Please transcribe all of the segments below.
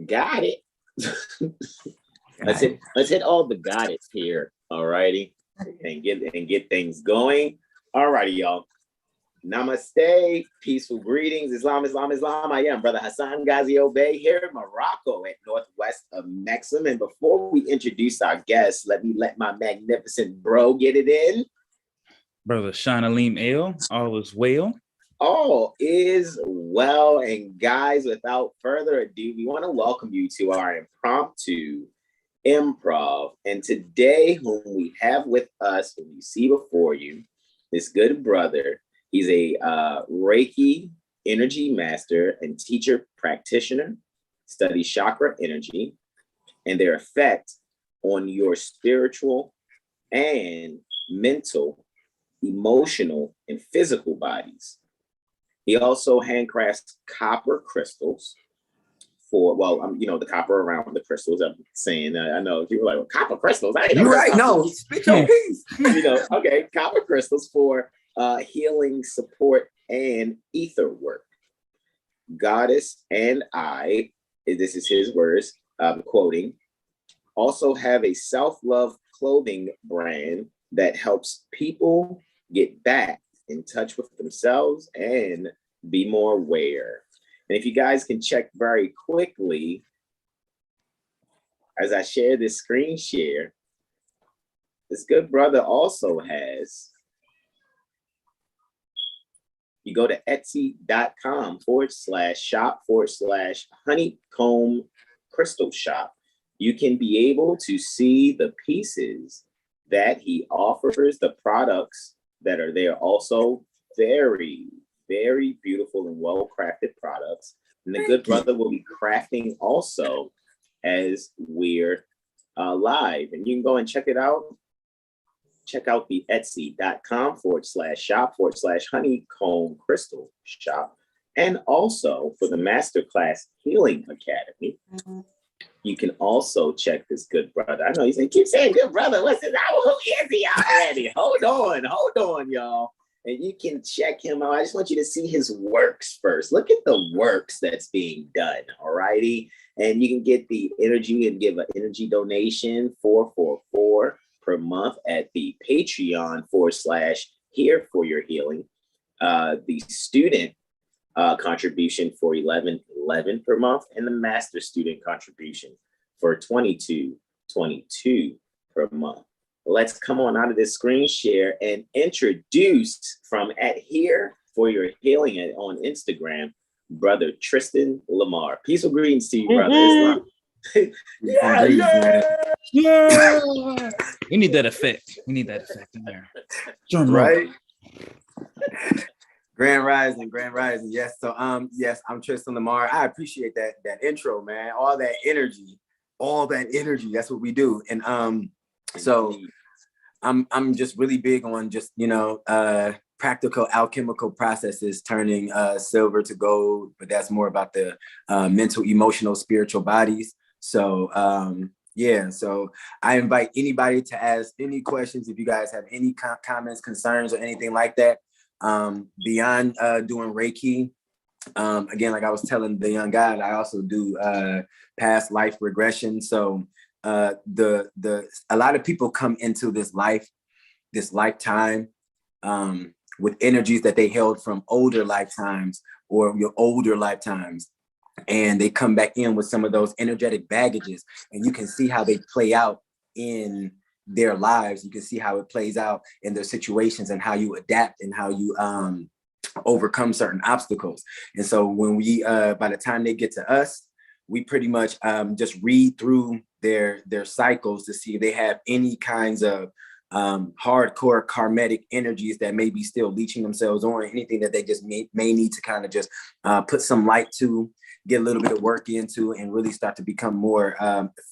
Got it. Let's hit all the got it here. All righty. And get things going. All righty, y'all. Namaste, peaceful greetings, Islam, Islam, Islam. I am Brother Hasan Ghaziel Bey here in Morocco at northwest of Maxim. And before we introduce our guests, let my magnificent bro get it in. Brother Alim Ale, all is well. All is well. And guys, without further ado, we want to welcome you to our Impromptu Improv. And today, whom we have with us, who you see before you, this good brother. He's a Reiki energy master and teacher practitioner, studies chakra energy and their effect on your spiritual and mental, emotional, and physical bodies. He also handcrafts copper crystals for, the copper around the crystals. I'm saying, I know people are like, well, copper crystals. You're right. No, spit your piece. Okay, copper crystals for healing, support, and ether work. Goddess and I, this is his words, I'm quoting, also have a self-love clothing brand that helps people get back in touch with themselves and be more aware. And if you guys can check very quickly, as I share this screen share, this good brother also has, you go to etsy.com/shop/honeycomb crystal shop. You can be able to see the pieces that he offers, the products that are there. Also very, very beautiful and well-crafted products. And the good brother will be crafting also as we're live. And you can go and check it out. Check out the etsy.com/shop/honeycomb crystal shop. And also for the Masterclass Healing Academy, you can also check this good brother. I know you keep saying good brother. What's his name? Who is he already? Hold on, y'all. And you can check him out. I just want you to see his works first. Look at the works that's being done, all righty? And you can get the energy and give an energy donation, 444 per month at the Patreon /here for your healing. The student contribution for $11.11 per month, and the master student contribution for $22.22 per month. Let's come on out of this screen share and introduce from at here for your healing on Instagram, Brother Tristan Lamar. Peaceful greetings to you, brother. Yeah. We need that effect. We need that effect in there. Right. Grand Rising. Yes. So yes, I'm Tristan Lamar. I appreciate that intro, man. All that energy. That's what we do. And so I'm just really big on just, practical alchemical processes, turning silver to gold, but that's more about the mental, emotional, spiritual bodies. So so I invite anybody to ask any questions if you guys have any comments, concerns, or anything like that. Beyond doing Reiki, again, like I was telling the young guy, I also do past life regression. So a lot of people come into this lifetime with energies that they held from older lifetimes or your older lifetimes. And they come back in with some of those energetic baggages, and you can see how they play out in their lives. You can see how it plays out in their situations and how you adapt and how you overcome certain obstacles. And so when we, by the time they get to us, we pretty much just read through their cycles to see if they have any kinds of hardcore karmatic energies that may be still leeching themselves on, anything that they just may need to kind of just put some light to, get a little bit of work into, and really start to become more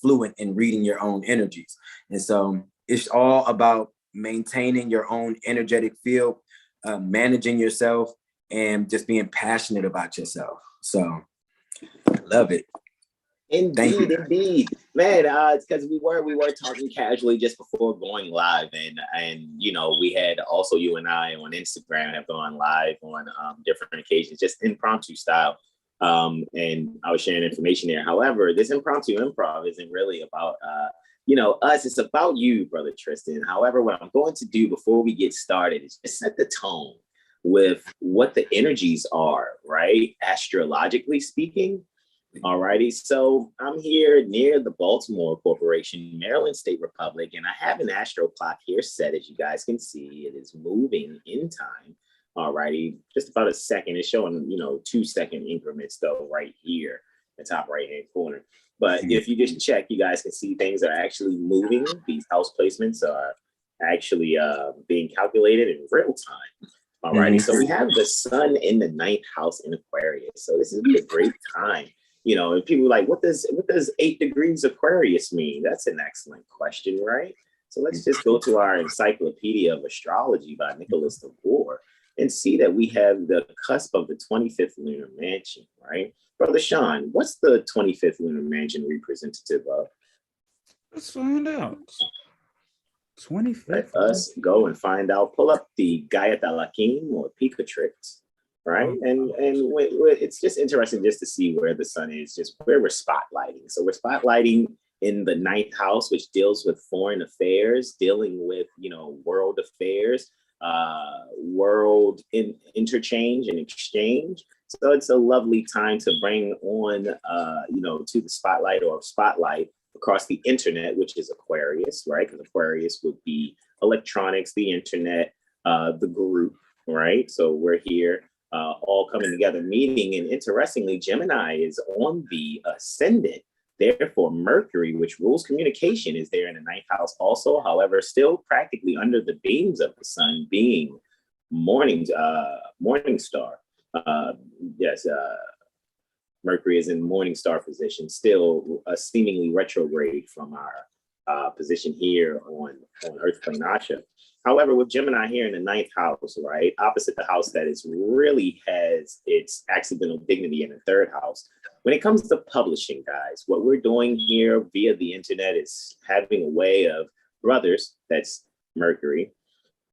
fluent in reading your own energies. And so it's all about maintaining your own energetic field, managing yourself, and just being passionate about yourself. So I love it. Indeed. Man, it's because we were talking casually just before going live, and we had also, you and I on Instagram have gone live on different occasions, just impromptu style. And I was sharing information there. However, this impromptu improv isn't really about us. It's about you, Brother Tristan. However, what I'm going to do before we get started is just set the tone with what the energies are, right? Astrologically speaking. Alrighty, so I'm here near the Baltimore Corporation, Maryland State Republic, and I have an astro clock here set. As you guys can see, it is moving in time. Alrighty, just about a second. It's showing, 2-second increments though, right here, the top right-hand corner. But if you just check, you guys can see things are actually moving. These house placements are actually being calculated in real time. Alrighty, so we have the sun in the 9th house in Aquarius. So this is a great time. And people are like, what does 8 degrees Aquarius mean? That's an excellent question, right? So let's just go to our Encyclopedia of Astrology by Nicholas de Moor and see that we have the cusp of the 25th lunar mansion, right? Brother Sean, what's the 25th lunar mansion representative of? Let's find out. 25th. Let us go and find out. Pull up the Gayatalakim or Picatrix. Right. And it's just interesting just to see where the sun is, just where we're spotlighting. So we're spotlighting in the 9th house, which deals with foreign affairs, dealing with, world affairs, world interchange and exchange. So it's a lovely time to bring on, to the spotlight or spotlight across the internet, which is Aquarius, right? Because Aquarius would be electronics, the internet, the group, right? So we're here. All coming together, meeting, and interestingly, Gemini is on the ascendant. Therefore, Mercury, which rules communication, is there in the 9th house also. However, still practically under the beams of the sun, being morning star. Mercury is in morning star position, still seemingly retrograde from our position here on Earth plane Asha. However, with Gemini here in the 9th house, right, opposite the house that is really has its accidental dignity in the 3rd house. When it comes to publishing, guys, what we're doing here via the internet is having a way of brothers, that's Mercury,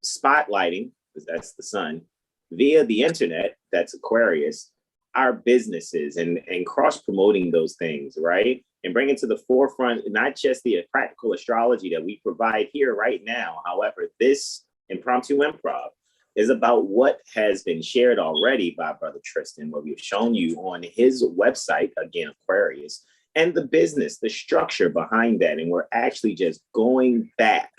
spotlighting, because that's the sun, via the internet, that's Aquarius, our businesses and cross-promoting those things, right? And bringing to the forefront, not just the practical astrology that we provide here right now. However, this impromptu improv is about what has been shared already by Brother Tristan, what we've shown you on his website, again, Aquarius, and the business, the structure behind that. And we're actually just going back,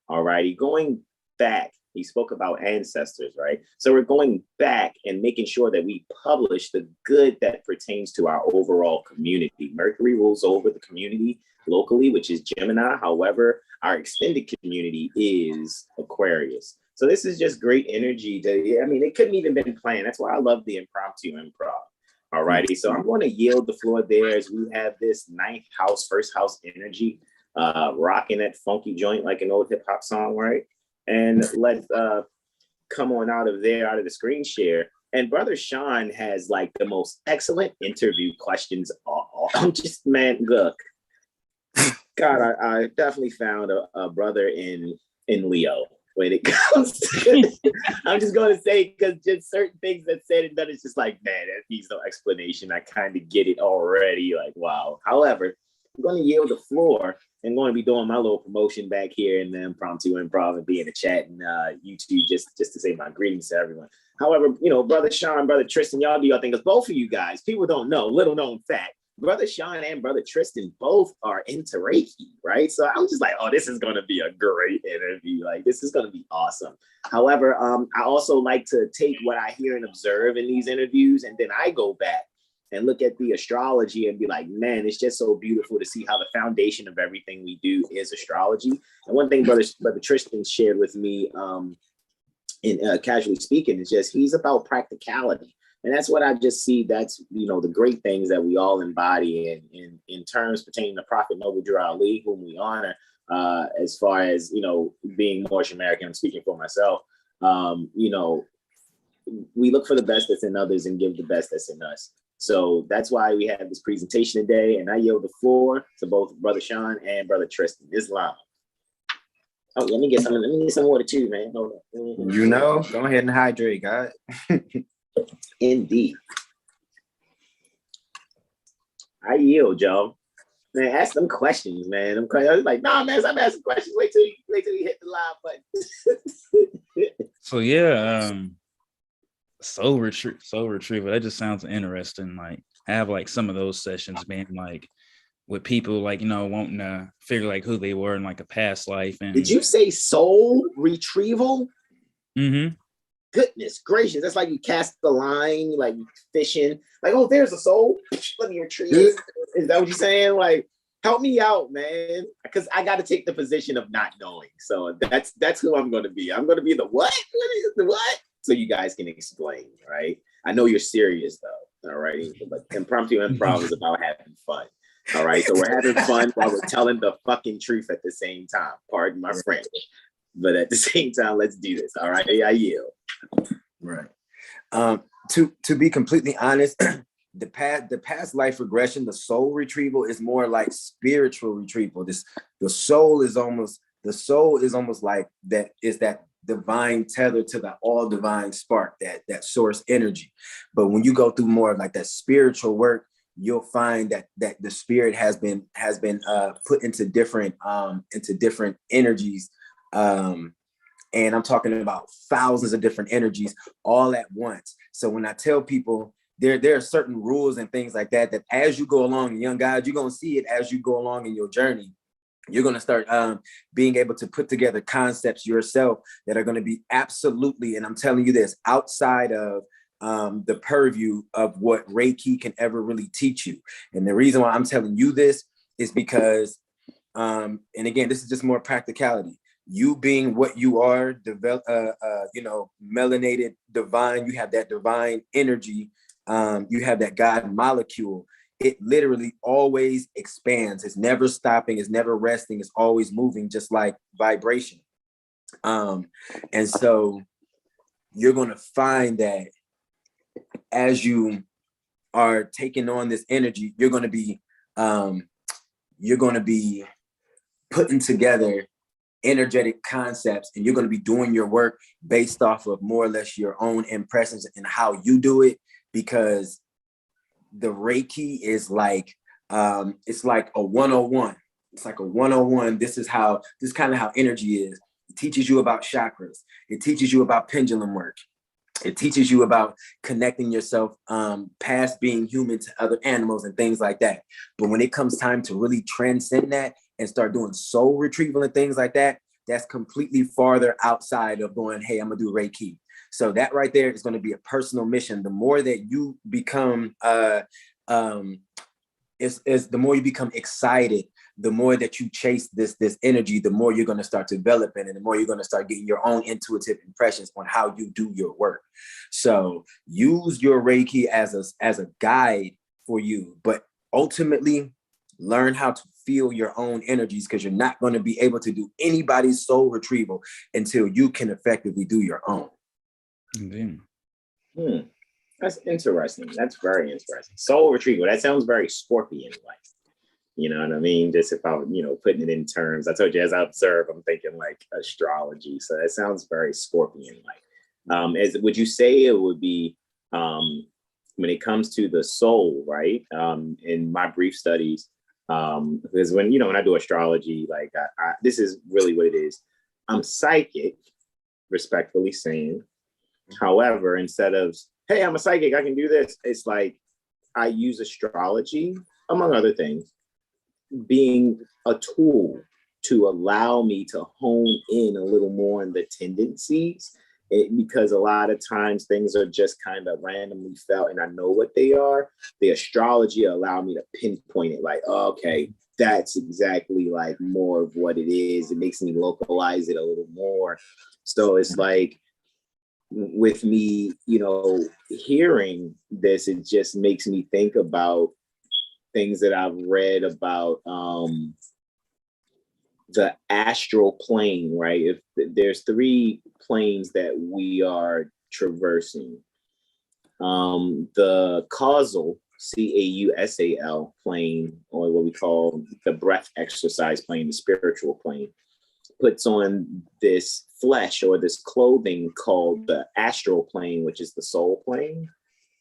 all righty, going back. He spoke about ancestors, right? So we're going back and making sure that we publish the good that pertains to our overall community. Mercury rules over the community locally, which is Gemini. However, our extended community is Aquarius. So this is just great energy. It couldn't even been planned. That's why I love the impromptu improv. All righty. So I'm going to yield the floor there as we have this 9th house, 1st house energy, rocking that funky joint like an old hip hop song, right? And let's come on out of the screen share. And Brother Sean has like the most excellent interview questions. I'm just, man, look, God, I definitely found a brother in Leo when it comes to, I'm just going to say, because just certain things that said and done, it's just like, man, that needs no explanation. I kind of get it already. Like, wow. However, I'm going to yield the floor and going to be doing my little promotion back here in the impromptu improv and be in the chat and YouTube just to say my greetings to everyone. However, Brother Sean, Brother Tristan, y'all do y'all thing, because both of you guys, people don't know, little known fact, Brother Sean and Brother Tristan both are into Reiki, right? So I'm just like, oh, this is going to be a great interview. Like, this is going to be awesome. However, I also like to take what I hear and observe in these interviews, and then I go back and look at the astrology and be like, man, it's just so beautiful to see how the foundation of everything we do is astrology. And one thing Brother Tristan shared with me in Casually Speaking is just, he's about practicality. And that's what I just see. That's, the great things that we all embody in terms pertaining to Prophet Noble Drew Ali, whom we honor, as far as, being Moorish American. I'm speaking for myself. We look for the best that's in others and give the best that's in us. So that's why we have this presentation today. And I yield the floor to both Brother Sean and Brother Tristan. Islam. Oh, let me get some water too, man. Hold on. Go ahead and hydrate, God. Indeed. I yield, Joe. Man, ask them questions, man. I was like, nah, man, I'm asking questions. Wait till you hit the live button. So yeah, soul retrieval. That just sounds interesting. Like have like some of those sessions, man, like with people like, you know, wanting to figure like who they were in like a past life. And did you say soul retrieval? Mm-hmm. Goodness gracious, that's like you cast the line, like fishing, like, oh, there's a soul, let me retrieve it. Is that what you're saying? Like, help me out, man, because I got to take the position of not knowing. So that's who I'm going to be. I'm going to be the what? What is the what? So you guys can explain, right? I know you're serious though, all right? But Impromptu Improv is about having fun, all right? So we're having fun while we're telling the fucking truth at the same time. Pardon my French. But at the same time, let's do this. All right, I yield. Right. To be completely honest, the past life regression, the soul retrieval is more like spiritual retrieval. The soul is almost like that is that divine tether to the all divine spark, that source energy. But when you go through more of like that spiritual work, you'll find that the spirit has been put into different energies. And I'm talking about thousands of different energies all at once. So when I tell people there are certain rules and things like that as you go along, young guys, you're going to see it as you go along in your journey. You're going to start being able to put together concepts yourself that are going to be absolutely, and I'm telling you this, outside of the purview of what Reiki can ever really teach you. And the reason why I'm telling you this is because, and again, this is just more practicality. You being what you are, melanated, divine, you have that divine energy, you have that God molecule. It literally always expands. It's never stopping, it's never resting, it's always moving, just like vibration. And so you're going to find that as you are taking on this energy, you're going to be putting together energetic concepts, and you're going to be doing your work based off of more or less your own impressions and how you do it, because the Reiki is like it's like a 101. It's like a 101. This is kind of how energy is. It teaches you about chakras. It teaches you about pendulum work. It teaches you about connecting yourself past being human to other animals and things like that. But when it comes time to really transcend that and start doing soul retrieval and things like that, that's completely farther outside of going, hey, I'm gonna do Reiki. So that right there is going to be a personal mission. The more that you become, the more you become excited, the more that you chase this energy, the more you're going to start developing, and the more you're going to start getting your own intuitive impressions on how you do your work. So use your Reiki as a guide for you, but ultimately learn how to feel your own energies, because you're not going to be able to do anybody's soul retrieval until you can effectively do your own. Indeed. That's interesting. That's very interesting. Soul retrieval. That sounds very Scorpion-like. You know what I mean? Just if I, putting it in terms, I told you as I observe, I'm thinking like astrology. So that sounds very Scorpion-like. Would you say it would be when it comes to the soul, right? In my brief studies, because when I do astrology, like this is really what it is. I'm psychic, respectfully saying. However, instead of, hey, I'm a psychic, I can do this, it's like I use astrology, among other things, being a tool to allow me to hone in a little more on the tendencies, because a lot of times things are just kind of randomly felt and I know what they are. The astrology allow me to pinpoint it, like, oh, okay, that's exactly like more of what it is. It makes me localize it a little more. So it's like, with me, hearing this, it just makes me think about things that I've read about the astral plane, right? If there's 3 planes that we are traversing, the causal, CAUSAL plane, or what we call the breath exercise plane, the spiritual plane, puts on this flesh or this clothing called the astral plane, which is the soul plane.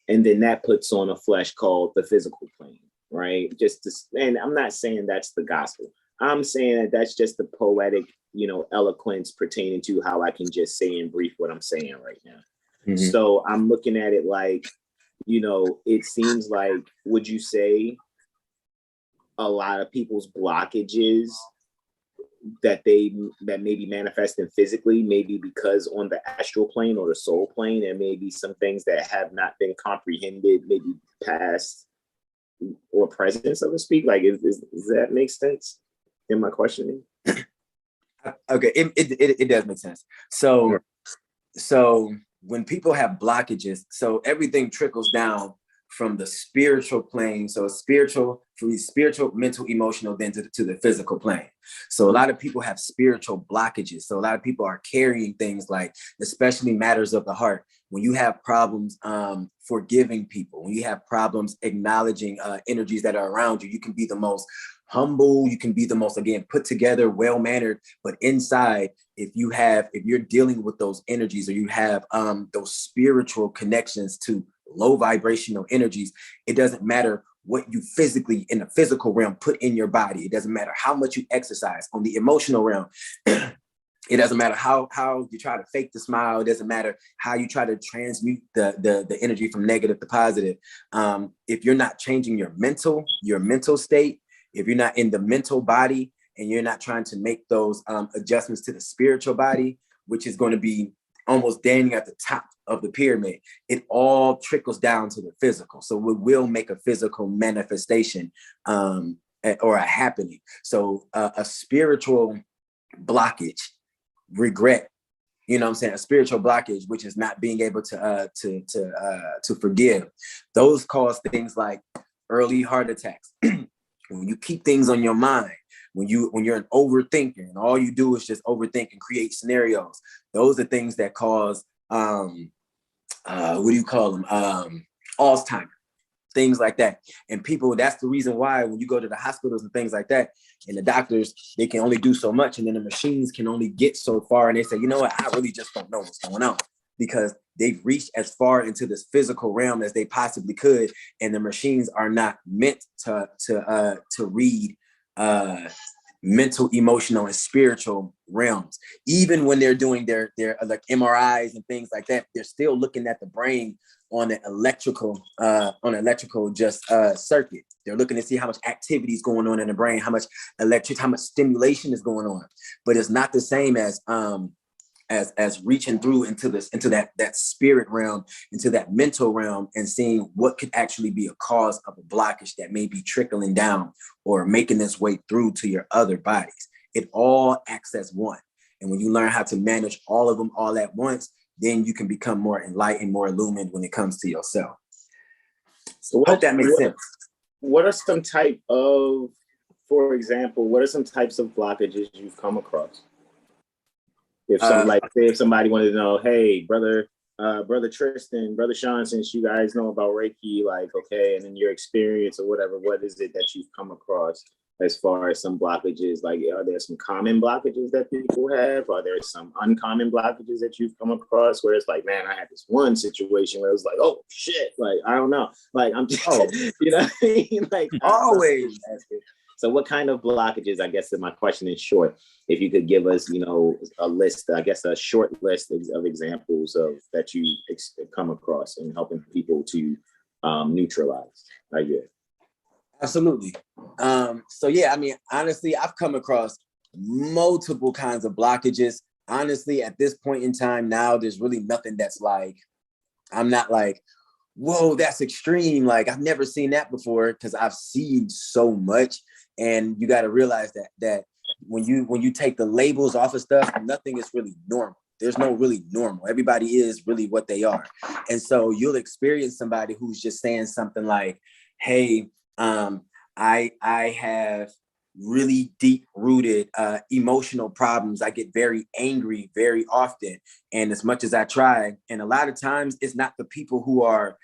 And then that puts on a flesh called the physical plane. right? And I'm not saying that's the gospel. I'm saying that that's just the poetic, eloquence pertaining to how I can just say in brief what I'm saying right now. Mm-hmm. So I'm looking at it like, it seems like, would you say a lot of people's blockages that maybe manifesting physically, maybe because on the astral plane or the soul plane, there may be some things that have not been comprehended, maybe past or present, so to speak? Like, does that make sense in my questioning? Okay, it does make sense. So when people have blockages, so everything trickles down from the spiritual plane. So from the spiritual, mental, emotional, then to the physical plane. So a lot of people have spiritual blockages. So a lot of people are carrying things like, especially matters of the heart. When you have problems forgiving people, when you have problems acknowledging energies that are around you, you can be the most humble, you can be the most, again, put together, well-mannered, but inside, if you're dealing with those energies, or you have those spiritual connections to low vibrational energies, it doesn't matter what you physically in the physical realm put in your body. It doesn't matter how much you exercise on the emotional realm. It doesn't matter how you try to fake the smile. It doesn't matter how you try to transmute the energy from negative to positive. If you're not changing your mental state, if you're not in the mental body, and you're not trying to make those adjustments to the spiritual body, which is going to be almost standing at the top of the pyramid, it all trickles down to the physical. So we will make a physical manifestation or a happening. So a spiritual blockage, regret, a spiritual blockage, which is not being able to forgive. Those cause things like early heart attacks. When you keep things on your mind, when you're an overthinker and all you do is just overthink and create scenarios, those are things that cause Alzheimer's, things like that. And people, that's the reason why when you go to the hospitals and things like that, and the doctors, they can only do so much, and then the machines can only get so far, and they say, you know what, I really just don't know what's going on, because they've reached as far into this physical realm as they possibly could, and the machines are not meant to read mental, emotional, and spiritual realms. Even when they're doing their like MRIs and things like that, they're still looking at the brain on an electrical circuit. They're looking to see how much activity is going on in the brain, how much stimulation is going on. But it's not the same as reaching through into that spirit realm, into that mental realm, and seeing what could actually be a cause of a blockage that may be trickling down or making its way through to your other bodies. It all acts as one. And when you learn how to manage all of them all at once, then you can become more enlightened, more illumined when it comes to yourself. So I hope that makes sense. What are some type of, for example, what are some types of blockages you've come across? If somebody wanted to know, hey, brother Tristan, brother Sean, since you guys know about Reiki, like, okay, and in your experience or whatever, what is it that you've come across as far as some blockages? Like, are there some common blockages that people have? Are there some uncommon blockages that you've come across where it's like, man, I had this one situation where it was like, oh shit, like, I don't know, like, I'm just, you know what I mean? Like, always. So what kind of blockages, I guess, my question is short, if you could give us, a list, I guess a short list of examples of that you come across in helping people to neutralize. Absolutely. So yeah, I mean, honestly, I've come across multiple kinds of blockages. Honestly, at this point in time now, there's really nothing that's like, I'm not like, whoa, that's extreme. Like, I've never seen that before, because I've seen so much. And you got to realize that when you take the labels off of stuff, nothing is really normal. There's no really normal. Everybody is really what they are. And so you'll experience somebody who's just saying something like, hey, I have really deep rooted emotional problems. I get very angry very often. And as much as I try, and a lot of times it's not the people who are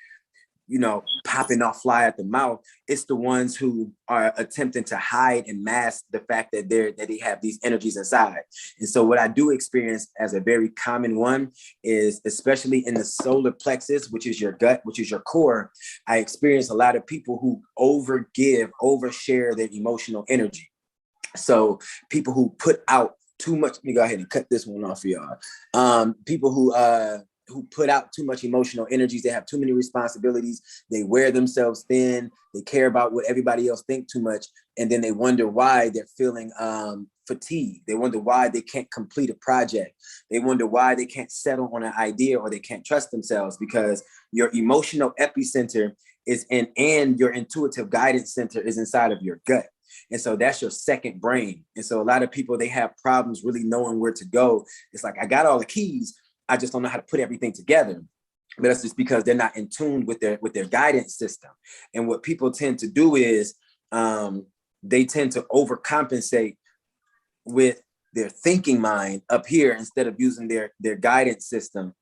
popping off fly at the mouth. It's the ones who are attempting to hide and mask the fact that they have these energies inside. And so what I do experience as a very common one is, especially in the solar plexus, which is your gut, which is your core, I experience a lot of people who overshare their emotional energy. So people who put out too much, let me go ahead and cut this one off for y'all. People who put out too much emotional energies, they have too many responsibilities, they wear themselves thin, they care about what everybody else thinks too much, and then they wonder why they're feeling fatigued. They wonder why they can't complete a project. They wonder why they can't settle on an idea, or they can't trust themselves, because your emotional epicenter is and your intuitive guidance center is inside of your gut. And so that's your second brain. And so a lot of people, they have problems really knowing where to go. It's like, I got all the keys, I just don't know how to put everything together. But that's just because they're not in tune with their guidance system. And what people tend to do is they tend to overcompensate with their thinking mind up here instead of using their guidance system.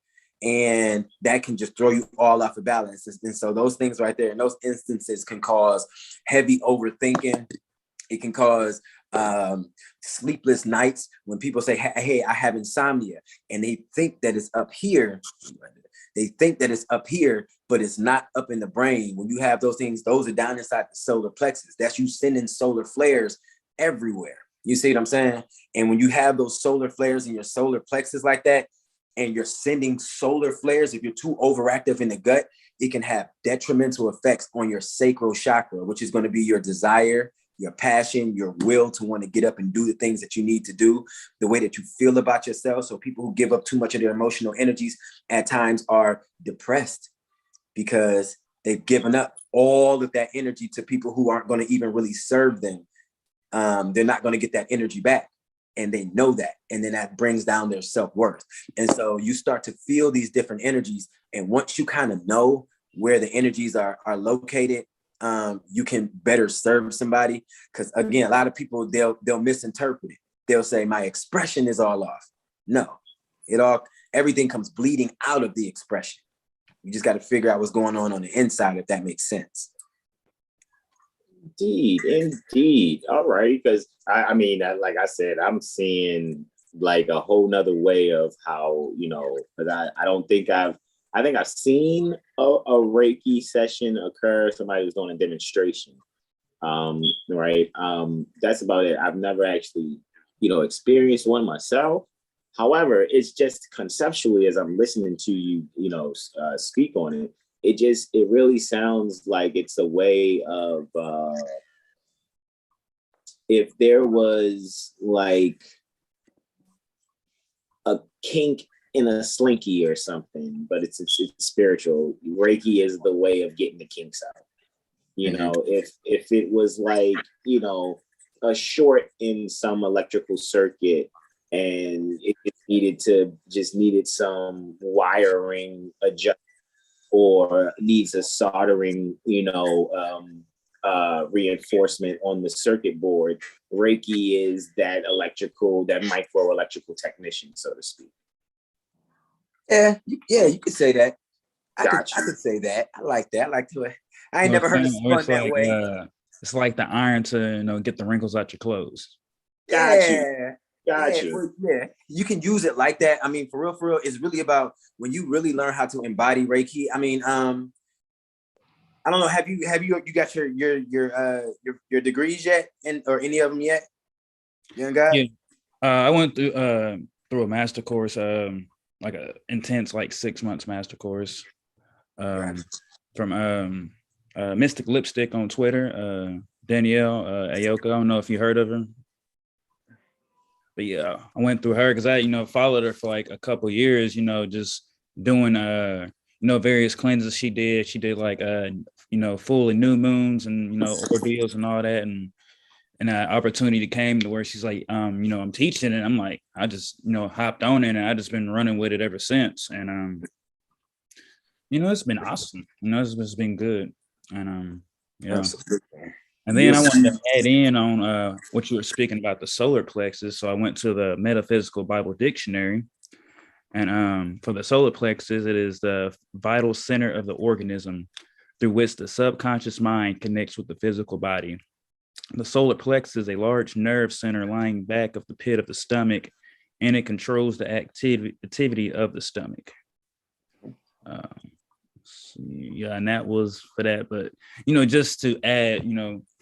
And that can just throw you all off of balance. And so those things right there in those instances can cause heavy overthinking. It can cause sleepless nights when people say, hey, I have insomnia, and they think that it's up here. They think that it's up here, but it's not up in the brain. When you have those things, those are down inside the solar plexus. That's you sending solar flares everywhere. You see what I'm saying? And when you have those solar flares in your solar plexus like that, and you're sending solar flares, if you're too overactive in the gut, it can have detrimental effects on your sacral chakra, which is going to be your desire, your passion, your will to want to get up and do the things that you need to do, the way that you feel about yourself. So people who give up too much of their emotional energies at times are depressed because they've given up all of that energy to people who aren't going to even really serve them. They're not going to get that energy back. And they know that. And then that brings down their self-worth. And so you start to feel these different energies. And once you kind of know where the energies are located, you can better serve somebody. Because again, a lot of people, they'll misinterpret it. They'll say my expression is all off. No, everything comes bleeding out of the expression. You just got to figure out what's going on the inside, if that makes sense. Indeed. All right. Because I mean, like I said, I'm seeing like a whole nother way of how, because I think I've seen a Reiki session occur. Somebody was doing a demonstration. Right. That's about it. I've never actually, experienced one myself. However, it's just conceptually, as I'm listening to you, speak on it, it really sounds like it's a way of, if there was like a kink in a slinky or something, but it's spiritual. Reiki is the way of getting the kinks out. If it was like, a short in some electrical circuit and it needed some wiring adjustment, or needs a soldering, reinforcement on the circuit board, Reiki is that micro electrical technician, so to speak. Yeah, you could say that. I Gotcha. could say that. I like that. I like to. I ain't never heard it spun that way. It's like the iron to get the wrinkles out your clothes. Got you. Yeah, you can use it like that. I mean, for real, it's really about when you really learn how to embody Reiki. I mean, I don't know. Have you got your degrees yet, or any of them yet? Young guy. Yeah, I went through a master course, like a intense 6 months master course, from Mystic Lipstick on Twitter, Danielle Ayoka. I don't know if you heard of her. But yeah, I went through her because I, followed her for a couple years, just doing, various cleanses she did. She did full and new moons and, ordeals and all that. And an opportunity came to where she's like, I'm teaching it. I'm like, I just, hopped on it and I just been running with it ever since. And, it's been awesome. It's been good. And, yeah. And then I wanted to add in on what you were speaking about, the solar plexus. So I went to the Metaphysical Bible Dictionary. And for the solar plexus, it is the vital center of the organism, through which the subconscious mind connects with the physical body. The solar plexus is a large nerve center lying back of the pit of the stomach, and it controls the activity of the stomach. Yeah, and that was for that. But, just to add,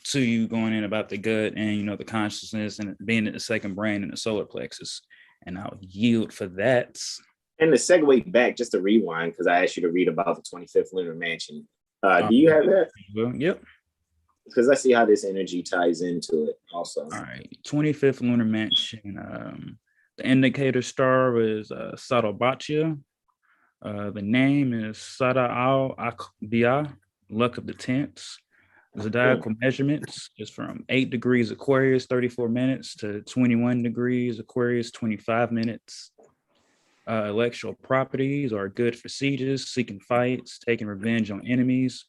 to you going in about the gut and, the consciousness and being in the second brain and the solar plexus. And I'll yield for that. And to segue back, just to rewind, because I asked you to read about the 25th lunar mansion. Do you have that? Yep. Because I see how this energy ties into it also. All right. 25th lunar mansion. The indicator star is Sarobatia. The name is Sada al Akbia, luck of the tenths. Zodiacal measurements is from 8 degrees Aquarius, 34 minutes, to 21 degrees Aquarius, 25 minutes. Electoral properties are good for sieges, seeking fights, taking revenge on enemies.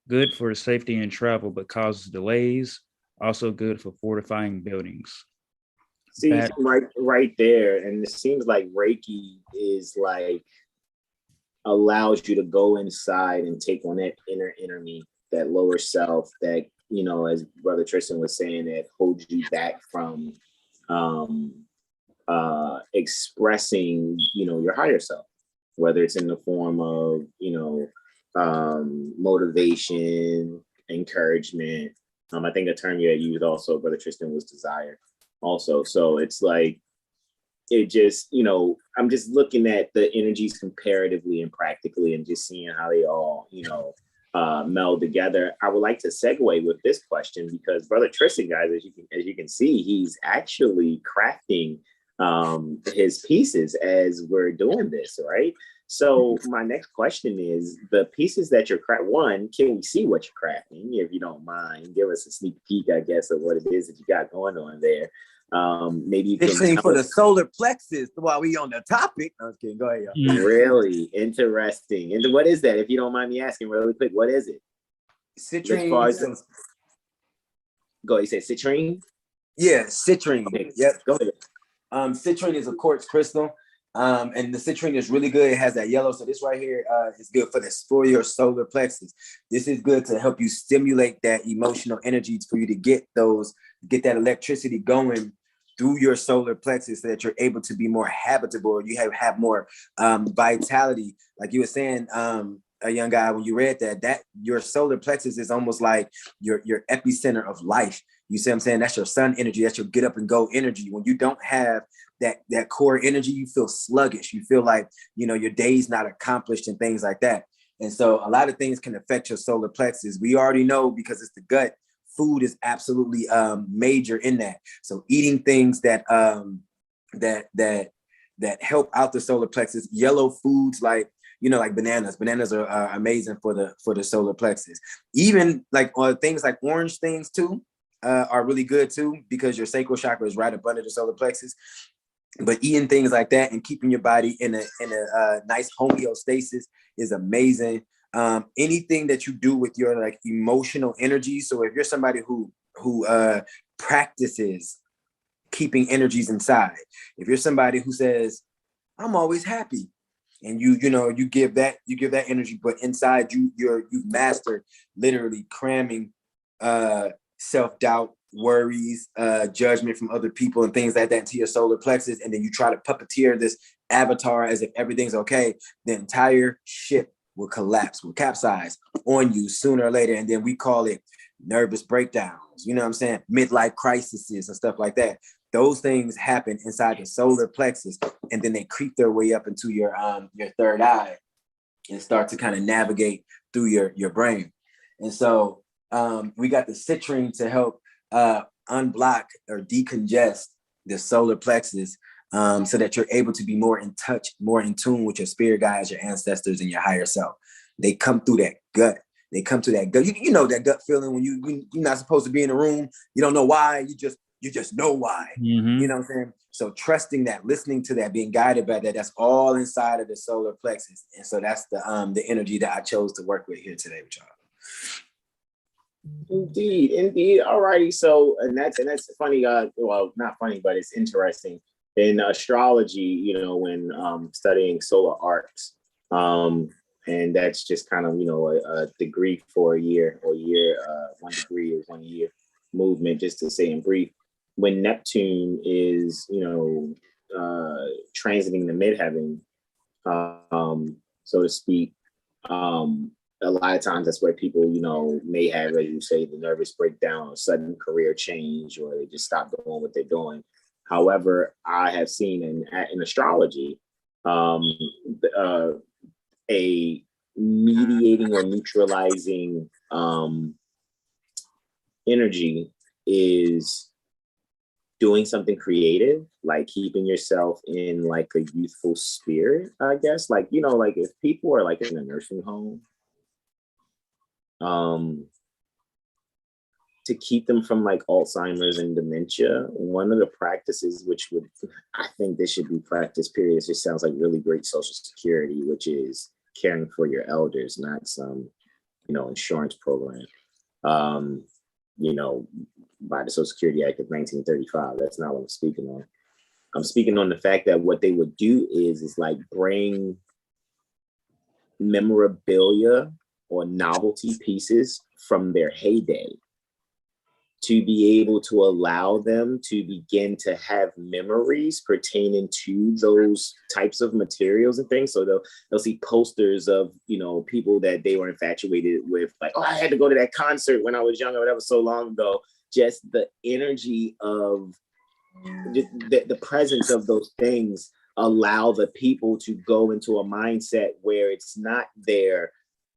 Good for safety and travel, but causes delays. Also good for fortifying buildings. See, right there, and it seems like Reiki is like allows you to go inside and take on that inner enemy, that lower self, that, as Brother Tristan was saying, that holds you back from expressing, your higher self, whether it's in the form of, motivation, encouragement. I think the term you had used also, Brother Tristan, was desire also. So it's like, it just, I'm just looking at the energies comparatively and practically and just seeing how they all, meld together. I would like to segue with this question because Brother Tristan, guys, as you can see, he's actually crafting his pieces as we're doing this, right? So my next question is, the pieces that you're crafting, one, can we see what you're crafting? If you don't mind, give us a sneak peek, I guess, of what it is that you got going on there. Maybe you can for the solar plexus while we on the topic. I was kidding. Go ahead, y'all. Really interesting. And what is that? If you don't mind me asking really quick, what is it? Citrine. Go ahead. You say citrine? Yeah, citrine. Okay. Yep. Go ahead. Citrine is a quartz crystal. And the citrine is really good. It has that yellow. So this right here is good for your solar plexus. This is good to help you stimulate that emotional energy for you to get that electricity going through your solar plexus so that you're able to be more habitable. You have more vitality. Like you were saying, a young guy, when you read that your solar plexus is almost like your epicenter of life. You see what I'm saying? That's your sun energy. That's your get up and go energy. When you don't have that core energy, you feel sluggish. You feel like, your day's not accomplished and things like that. And so a lot of things can affect your solar plexus. We already know, because it's the gut, food is absolutely major in that. So eating things that help out the solar plexus, yellow foods like bananas. Bananas are amazing for the solar plexus. Even like things like orange things too are really good too, because your sacral chakra is right up under the solar plexus. But eating things like that and keeping your body in a nice homeostasis is amazing. Anything that you do with your like emotional energy. So if you're somebody who practices keeping energies inside, if you're somebody who says, I'm always happy, and you give that energy, but inside you've mastered literally cramming self-doubt, worries, judgment from other people and things like that into your solar plexus, and then you try to puppeteer this avatar as if everything's okay, the entire ship will collapse, will capsize on you sooner or later. And then we call it nervous breakdowns, you know what I'm saying? Midlife crises and stuff like that. Those things happen inside the solar plexus, and then they creep their way up into your third eye and start to kind of navigate through your brain. And so we got the citrine to help unblock or decongest the solar plexus, so that you're able to be more in touch, more in tune with your spirit guides, your ancestors, and your higher self. They come through that gut. They come to that gut. You know that gut feeling when you're not supposed to be in a room. You don't know why. You just know why. Mm-hmm. You know what I'm saying? So trusting that, listening to that, being guided by that, that's all inside of the solar plexus. And so that's the energy that I chose to work with here today with y'all. Indeed. Alrighty. So, and that's funny. Well, not funny, but it's interesting. In astrology, when studying solar arcs, And that's just kind of, a degree for a year, or 1 degree or 1 year movement, just to say in brief. When Neptune is, transiting the midheaven, so to speak, a lot of times that's where people, may have, as you say, the nervous breakdown, or sudden career change, or they just stop doing what they're doing. However, I have seen in astrology, a mediating or neutralizing energy is doing something creative, like keeping yourself in like a youthful spirit, I guess. Like, like if people are like in a nursing home, to keep them from like Alzheimer's and dementia, one of the practices, which I think this should be practiced, period. It just sounds like really great Social Security, which is caring for your elders, not some, insurance program, by the Social Security Act of 1935. That's not what I'm speaking on. I'm speaking on the fact that what they would do is like bring memorabilia or novelty pieces from their heyday to be able to allow them to begin to have memories pertaining to those types of materials and things. So they'll see posters of, people that they were infatuated with, like, oh, I had to go to that concert when I was younger, whatever, so long ago. Just the energy of the presence of those things allow the people to go into a mindset where it's not there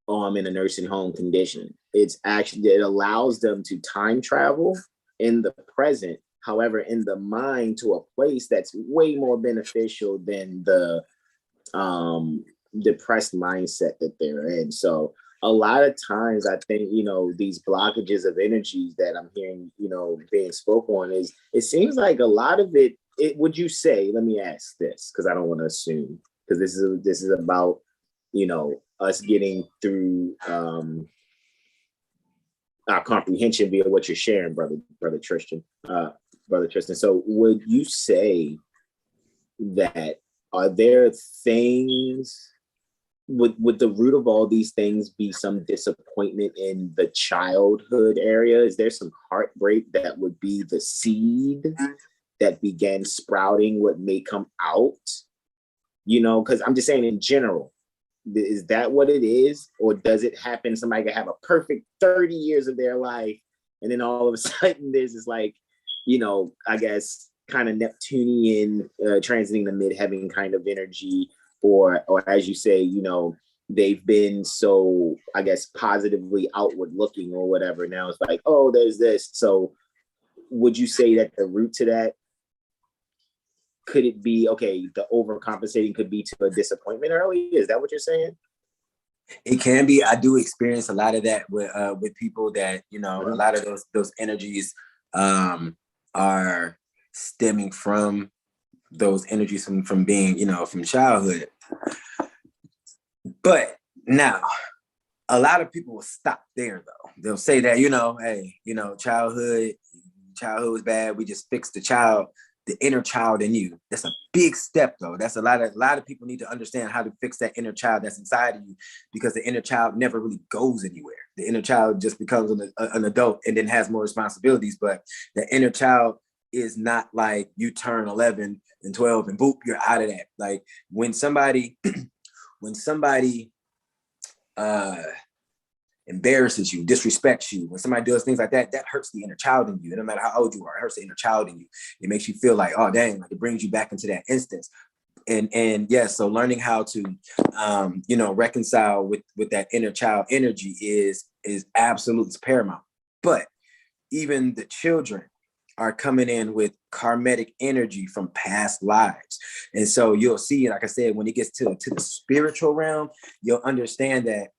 in a nursing home condition. It allows them to time travel in the present, however, in the mind, to a place that's way more beneficial than the depressed mindset that they're in. So a lot of times I think, these blockages of energies that I'm hearing, being spoken on, it seems like a lot of it, would you say, let me ask this, because I don't want to assume, because this is about, us getting through our comprehension via what you're sharing, brother Tristan. So would you say that, are there things, would the root of all these things be some disappointment in the childhood area? Is there some heartbreak that would be the seed that began sprouting what may come out? Because I'm just saying in general, is that what it is? Or does it happen? Somebody could have a perfect 30 years of their life, and then all of a sudden there's this like, I guess kind of Neptunian transiting the midheaven kind of energy, or as you say, they've been so, I guess, positively outward looking or whatever. Now it's like, oh, there's this. So would you say that the root to that, could it be, okay, the overcompensating could be to a disappointment early? Is that what you're saying? It can be. I do experience a lot of that with people that, a lot of those energies are stemming from those energies from being, from childhood. But now, a lot of people will stop there though. They'll say that, hey, childhood was bad. We just fixed the child. The inner child in you. That's a big step though. That's a lot of people need to understand how to fix that inner child that's inside of you, because the inner child never really goes anywhere. The inner child just becomes an adult and then has more responsibilities. But the inner child is not like you turn 11 and 12 and boop, you're out of that. Like when somebody embarrasses you, disrespects you, when somebody does things like that, that hurts the inner child in you. No matter how old you are, it hurts the inner child in you. It makes you feel like, oh dang, like it brings you back into that instance. And yes, so learning how to reconcile with that inner child energy is absolutely paramount. But even the children are coming in with karmic energy from past lives. And so you'll see, like I said, when it gets to the spiritual realm, you'll understand that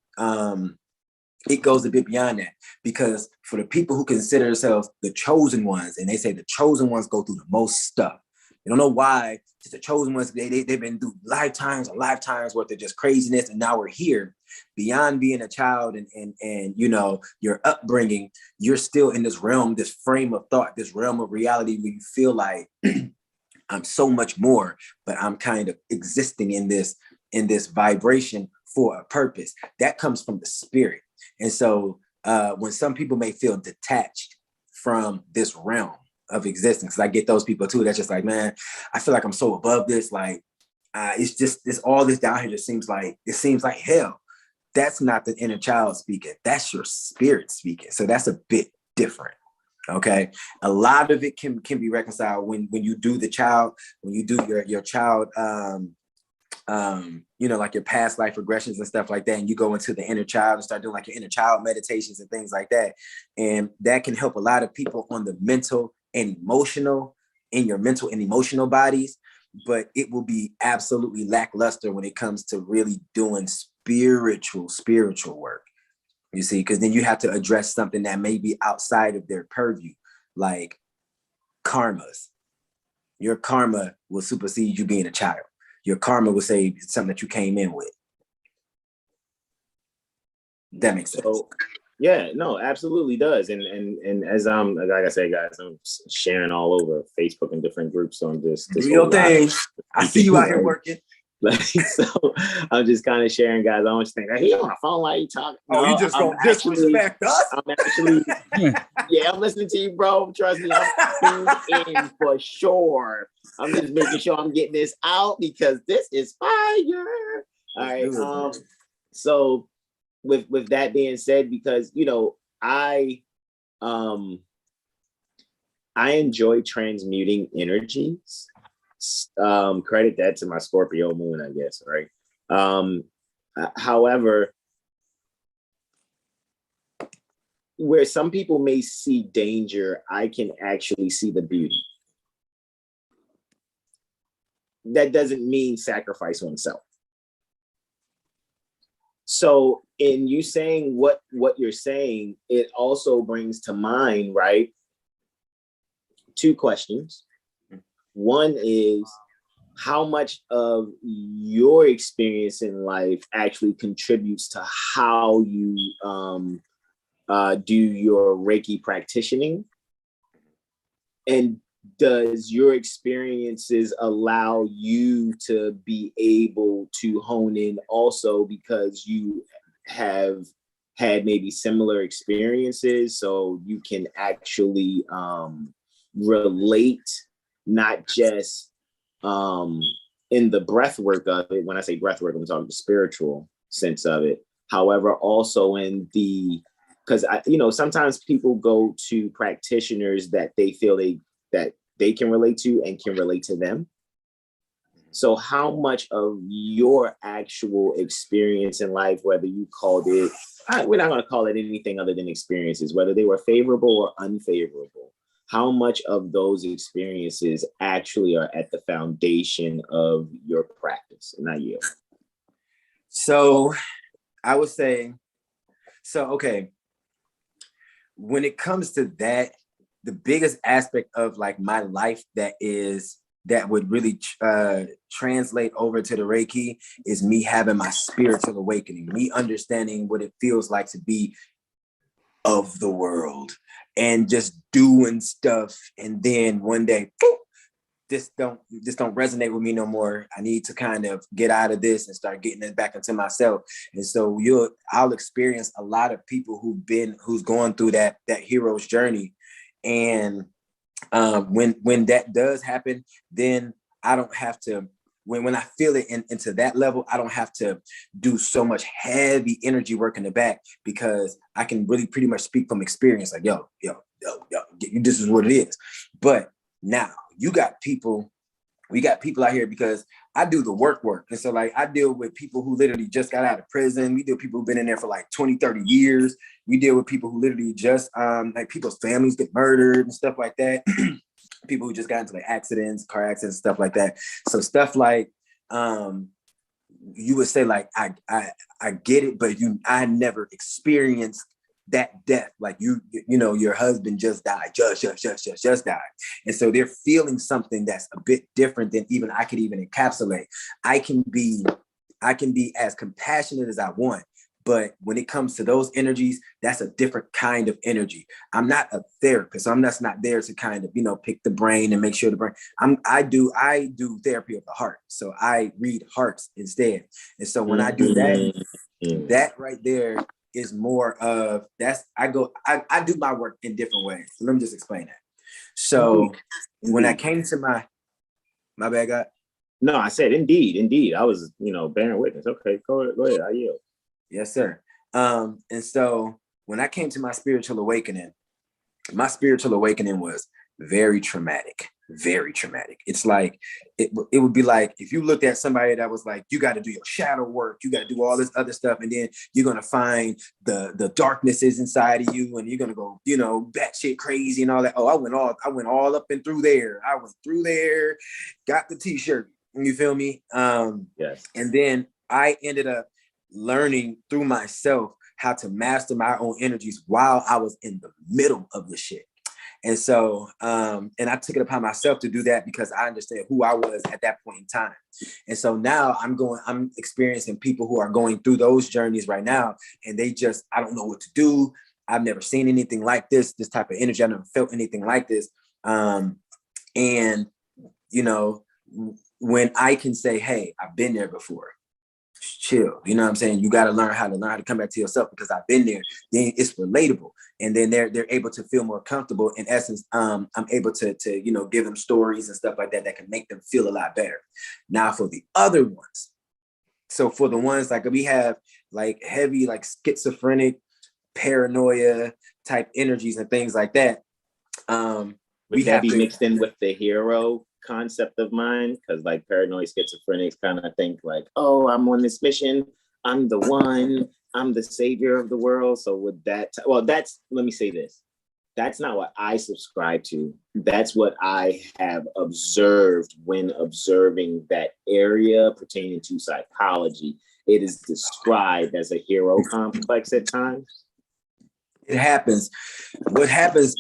it goes a bit beyond that, because for the people who consider themselves the chosen ones, and they say the chosen ones go through the most stuff. You don't know why. Just the chosen ones, they've been through lifetimes and lifetimes worth of just craziness, and now we're here. Beyond being a child and your upbringing, you're still in this realm, this frame of thought, this realm of reality where you feel like I'm so much more, but I'm kind of existing in this vibration for a purpose. That comes from the spirit. And so when some people may feel detached from this realm of existence, I get those people too. That's just like, man, I feel like I'm so above this. Like, it's just this, all this down here just seems like hell. That's not the inner child speaking. That's your spirit speaking. So that's a bit different. Okay. A lot of it can be reconciled when you do the child, when you do your child, like your past life regressions and stuff like that. And you go into the inner child and start doing like your inner child meditations and things like that. And that can help a lot of people on the mental and emotional, in your mental and emotional bodies. But it will be absolutely lackluster when it comes to really doing spiritual work. You see, because then you have to address something that may be outside of their purview, like karmas. Your karma will supersede you being a child. Your karma will say it's something that you came in with. That makes sense. So, yeah, no, absolutely does. And as like I say, guys, I'm sharing all over Facebook and different groups. So I'm just real thing. I see you out here working. So I'm just kind of sharing, guys. I don't just think that he on the phone like he talking. No, you just gonna disrespect us? I'm actually, I'm listening to you, bro. Trust me, I'm in for sure. I'm just making sure I'm getting this out because this is fire. All right. So with that being said, because I enjoy transmuting energies. Credit that to my Scorpio moon, I guess, right? However, where some people may see danger, I can actually see the beauty. That doesn't mean sacrifice oneself. So in you saying what you're saying, it also brings to mind, right, two questions. One is, how much of your experience in life actually contributes to how you do your Reiki practicing? And does your experiences allow you to be able to hone in also because you have had maybe similar experiences, so you can actually relate, not just in the breath work of it. When I say breath work, I'm talking the spiritual sense of it. However, also in because sometimes people go to practitioners that they feel that they can relate to and can relate to them. So how much of your actual experience in life, whether you called it, we're not going to call it anything other than experiences, whether they were favorable or unfavorable, how much of those experiences actually are at the foundation of your practice? And I yield. So I would say, okay, when it comes to that, the biggest aspect of like my life that would really translate over to the Reiki is me having my spiritual awakening, me understanding what it feels like to be of the world and just doing stuff. And then one day, boop, this don't resonate with me no more. I need to kind of get out of this and start getting it back into myself. And so I'll experience a lot of people who's going through that hero's journey. And when that does happen, then I don't have to, when I feel it into that level, I don't have to do so much heavy energy work in the back, because I can really pretty much speak from experience. Like, yo, this is what it is. But now we got people out here, because I do the work. And so like, I deal with people who literally just got out of prison. We deal with people who've been in there for like 20, 30 years. We deal with people who literally just, like people's families get murdered and stuff like that. People who just got into like accidents, car accidents, stuff like that. So stuff like, you would say like, I get it, but I never experienced that death. Like your husband just died, just died. And so they're feeling something that's a bit different than even I could even encapsulate. I can be as compassionate as I want, But when it comes to those energies, that's a different kind of energy. I'm not a therapist. I'm just not there to kind of, you know, pick the brain and make sure the brain. I do therapy of the heart. So I read hearts instead. And so when I do that, that right there is more of I do my work in different ways. So let me just explain that. So when I came to my bad, God. No, I said indeed. I was, you know, bearing witness. Okay, go ahead. I yield. Yes, sir. And so when I came to my spiritual awakening was very traumatic. It's like, it would be like, if you looked at somebody that was like, you got to do your shadow work, you got to do all this other stuff. And then you're going to find the darknesses inside of you, and you're going to go, you know, batshit crazy and all that. Oh, I went all up and through there. I went through there, got the t-shirt. You feel me? Yes. And then I ended up learning through myself how to master my own energies while I was in the middle of the shit. And so, and I took it upon myself to do that because I understand who I was at that point in time. And so now I'm experiencing people who are going through those journeys right now, and I don't know what to do. I've never seen anything like this type of energy. I've never felt anything like this. And, you know, when I can say, hey, I've been there before. Chill, you know what I'm saying? You got to learn how to come back to yourself because I've been there. Then it's relatable, and then they're able to feel more comfortable. In essence, I'm able to you know, give them stories and stuff like that can make them feel a lot better. Now for the other ones, so for the ones like we have like heavy like schizophrenic, paranoia type energies and things like that. Would that be mixed in with the hero concept of mine? Because like paranoid schizophrenics kind of think like, oh, I'm on this mission, I'm the one, I'm the savior of the world. So would that, let me say this, that's not what I subscribe to. That's what I have observed when observing that area pertaining to psychology. It is described as a hero complex at times. It happens. What happens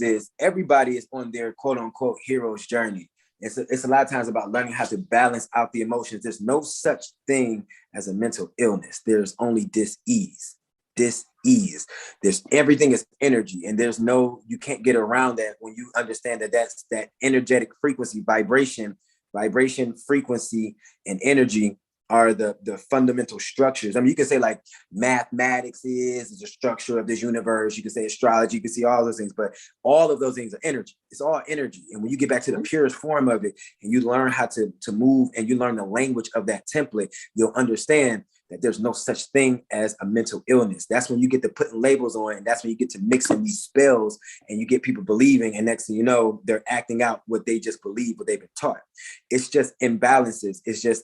is everybody is on their quote unquote hero's journey. It's a lot of times about learning how to balance out the emotions. There's no such thing as a mental illness. There's only dis-ease. There's everything is energy, and you can't get around that when you understand that's that energetic frequency, vibration, frequency, and energy are the fundamental structures. I mean, you can say like mathematics is the structure of this universe. You can say astrology, you can see all those things, but all of those things are energy. It's all energy. And when you get back to the purest form of it, and you learn how to move, and you learn the language of that template, you'll understand that there's no such thing as a mental illness. That's when you get to putting labels on, and that's when you get to mixing these spells, and you get people believing, and next thing you know, they're acting out what they just believe, what they've been taught. It's just imbalances. It's just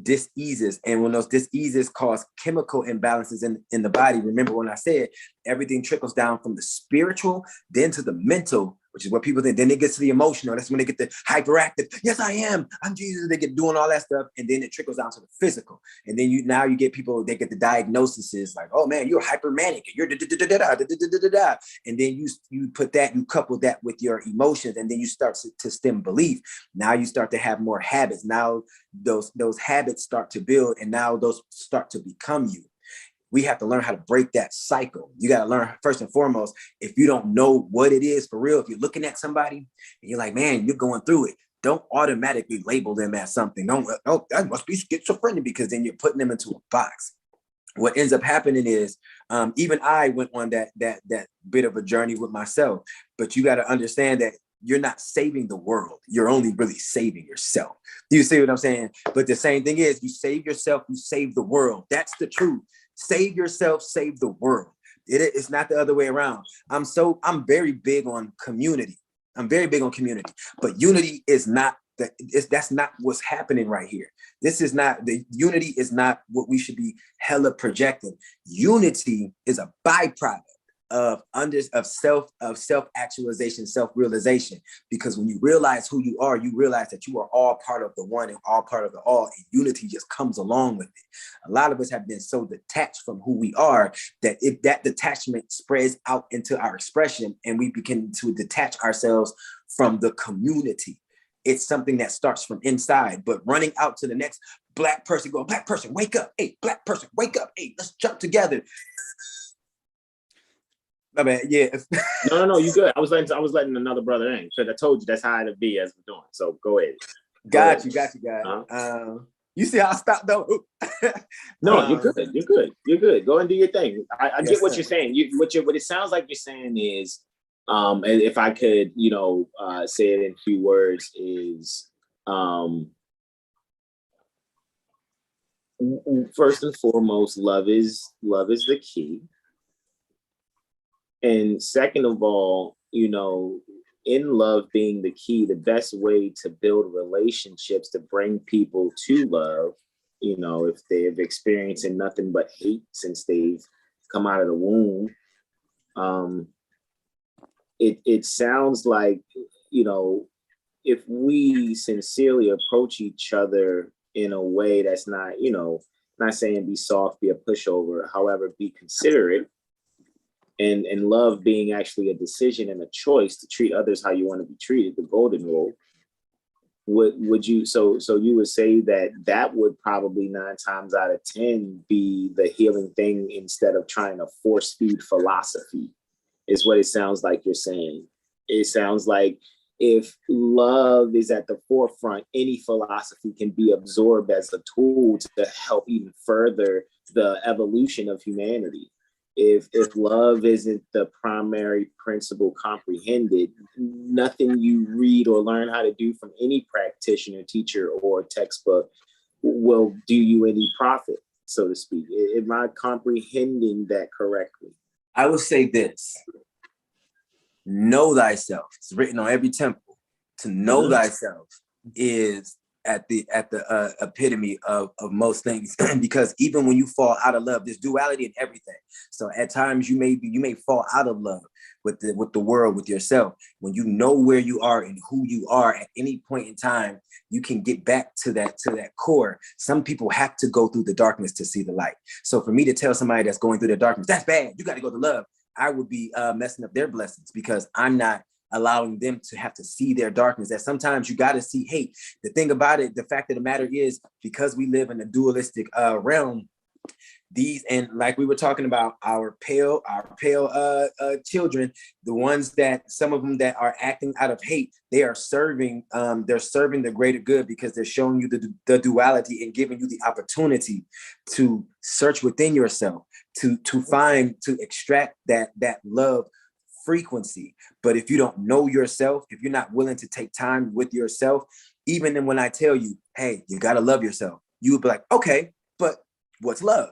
dis-eases, and when those dis-eases cause chemical imbalances in the body, remember when I said everything trickles down from the spiritual then to the mental, which is what people think. Then it gets to the emotional. That's when they get the hyperactive. Yes, I am. I'm Jesus. They get doing all that stuff, and then it trickles down to the physical. And then you get people. They get the diagnoses like, oh man, you're hypermanic. You're da-da-da-da-da-da-da-da-da. And then you put that, you couple that with your emotions, and then you start to stem belief. Now you start to have more habits. Now those habits start to build, and now those start to become you. We have to learn how to break that cycle. You got to learn first and foremost, if you don't know what it is for real, if you're looking at somebody and you're like, man, you're going through it, don't automatically label them as something. Don't, oh, that must be schizophrenic, because then you're putting them into a box. What ends up happening is, even I went on that bit of a journey with myself, but you got to understand that you're not saving the world. You're only really saving yourself. Do you see what I'm saying? But the same thing is, you save yourself, you save the world. That's the truth. Save yourself, save the world. It's not the other way around. I'm very big on community. But unity is not that's not what's happening right here. The unity is not what we should be hella projecting. Unity is a byproduct of self-actualization, self-realization. Because when you realize who you are, you realize that you are all part of the one and all part of the all, and unity just comes along with it. A lot of us have been so detached from who we are that that detachment spreads out into our expression, and we begin to detach ourselves from the community. It's something that starts from inside, but running out to the next Black person going, Black person, wake up. Hey, Black person, wake up. Hey, let's jump together. My bad. Yeah. No, you good. I was letting another brother in because I told you that's how it'd be as we're doing. So go ahead. Got you, guys. You see how I stopped though? No, you're good. You're good. Go and do your thing. I Yes, get what sir. you're saying. What it sounds like you're saying is, and if I could, say it in a few words, is first and foremost, love is the key. And second of all, in love being the key, the best way to build relationships, to bring people to love, if they've experienced nothing but hate since they've come out of the womb, it sounds like, if we sincerely approach each other in a way that's not, not saying be soft, be a pushover, however, be considerate, and love being actually a decision and a choice to treat others how you want to be treated, the golden rule. Would you so you would say that would probably 9 times out of 10 be the healing thing instead of trying to force feed philosophy, is what it sounds like you're saying. It sounds like if love is at the forefront, any philosophy can be absorbed as a tool to help even further the evolution of humanity. If love isn't the primary principle comprehended, nothing you read or learn how to do from any practitioner, teacher, or textbook will do you any profit, so to speak. Am I comprehending that correctly? I will say this: know thyself. It's written on every temple. To know thyself is at the epitome of most things, because even when you fall out of love, there's duality in everything. So at times you may fall out of love with the world, with yourself. When you know where you are and who you are at any point in time, you can get back to that core. Some people have to go through the darkness to see the light. So for me to tell somebody that's going through the darkness, that's bad, you got to go to love, I would be messing up their blessings, because I'm not allowing them to have to see their darkness. That sometimes you got to see hate. The thing about it, the fact of the matter is, because we live in a dualistic realm, and like we were talking about, our pale children, the ones that, some of them that are acting out of hate, they are serving the greater good, because they're showing you the duality and giving you the opportunity to search within yourself, to extract that love frequency. But if you don't know yourself, if you're not willing to take time with yourself, even then when I tell you, hey, you got to love yourself, you would be like, okay, but what's love?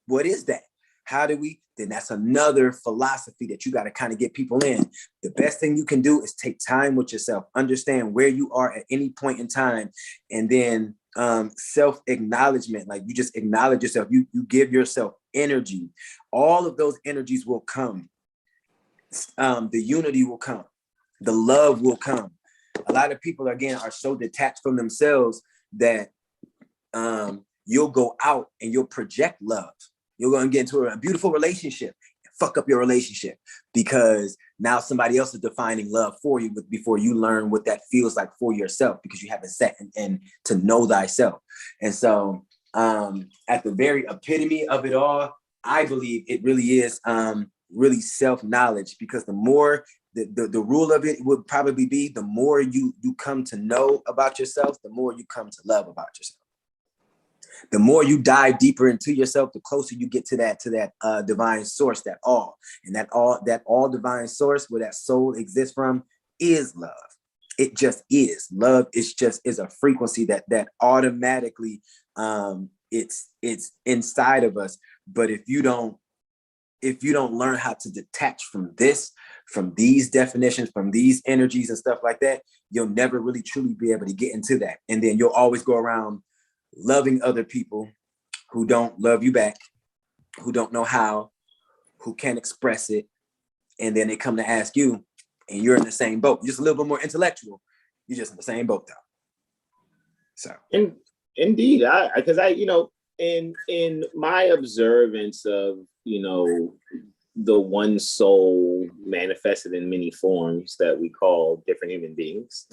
What is that? How do we? Then that's another philosophy that you got to kind of get people in. The best thing you can do is take time with yourself, understand where you are at any point in time, and then self-acknowledgement. Like, you just acknowledge yourself. You give yourself energy. All of those energies will come. The unity will come. The love will come. A lot of people, again, are so detached from themselves that you'll go out and you'll project love. You're going to get into a beautiful relationship and fuck up your relationship, because now somebody else is defining love for you before you learn what that feels like for yourself, because you haven't sat and to know thyself. And so at the very epitome of it all, I believe it really is really self-knowledge, because the more the rule of it would probably be, the more you come to know about yourself, the more you come to love about yourself. The more you dive deeper into yourself, the closer you get to that divine source, that all divine source where that soul exists from is love. It just is. Love is a frequency that automatically it's inside of us. But if you don't learn how to detach from these definitions, from these energies and stuff like that, you'll never really truly be able to get into that. And then you'll always go around loving other people who don't love you back, who don't know how, who can't express it. And then they come to ask you, and you're in the same boat. You're just a little bit more intellectual. You're just in the same boat though. So. Indeed, because in my observance of, the one soul manifested in many forms that we call different human beings,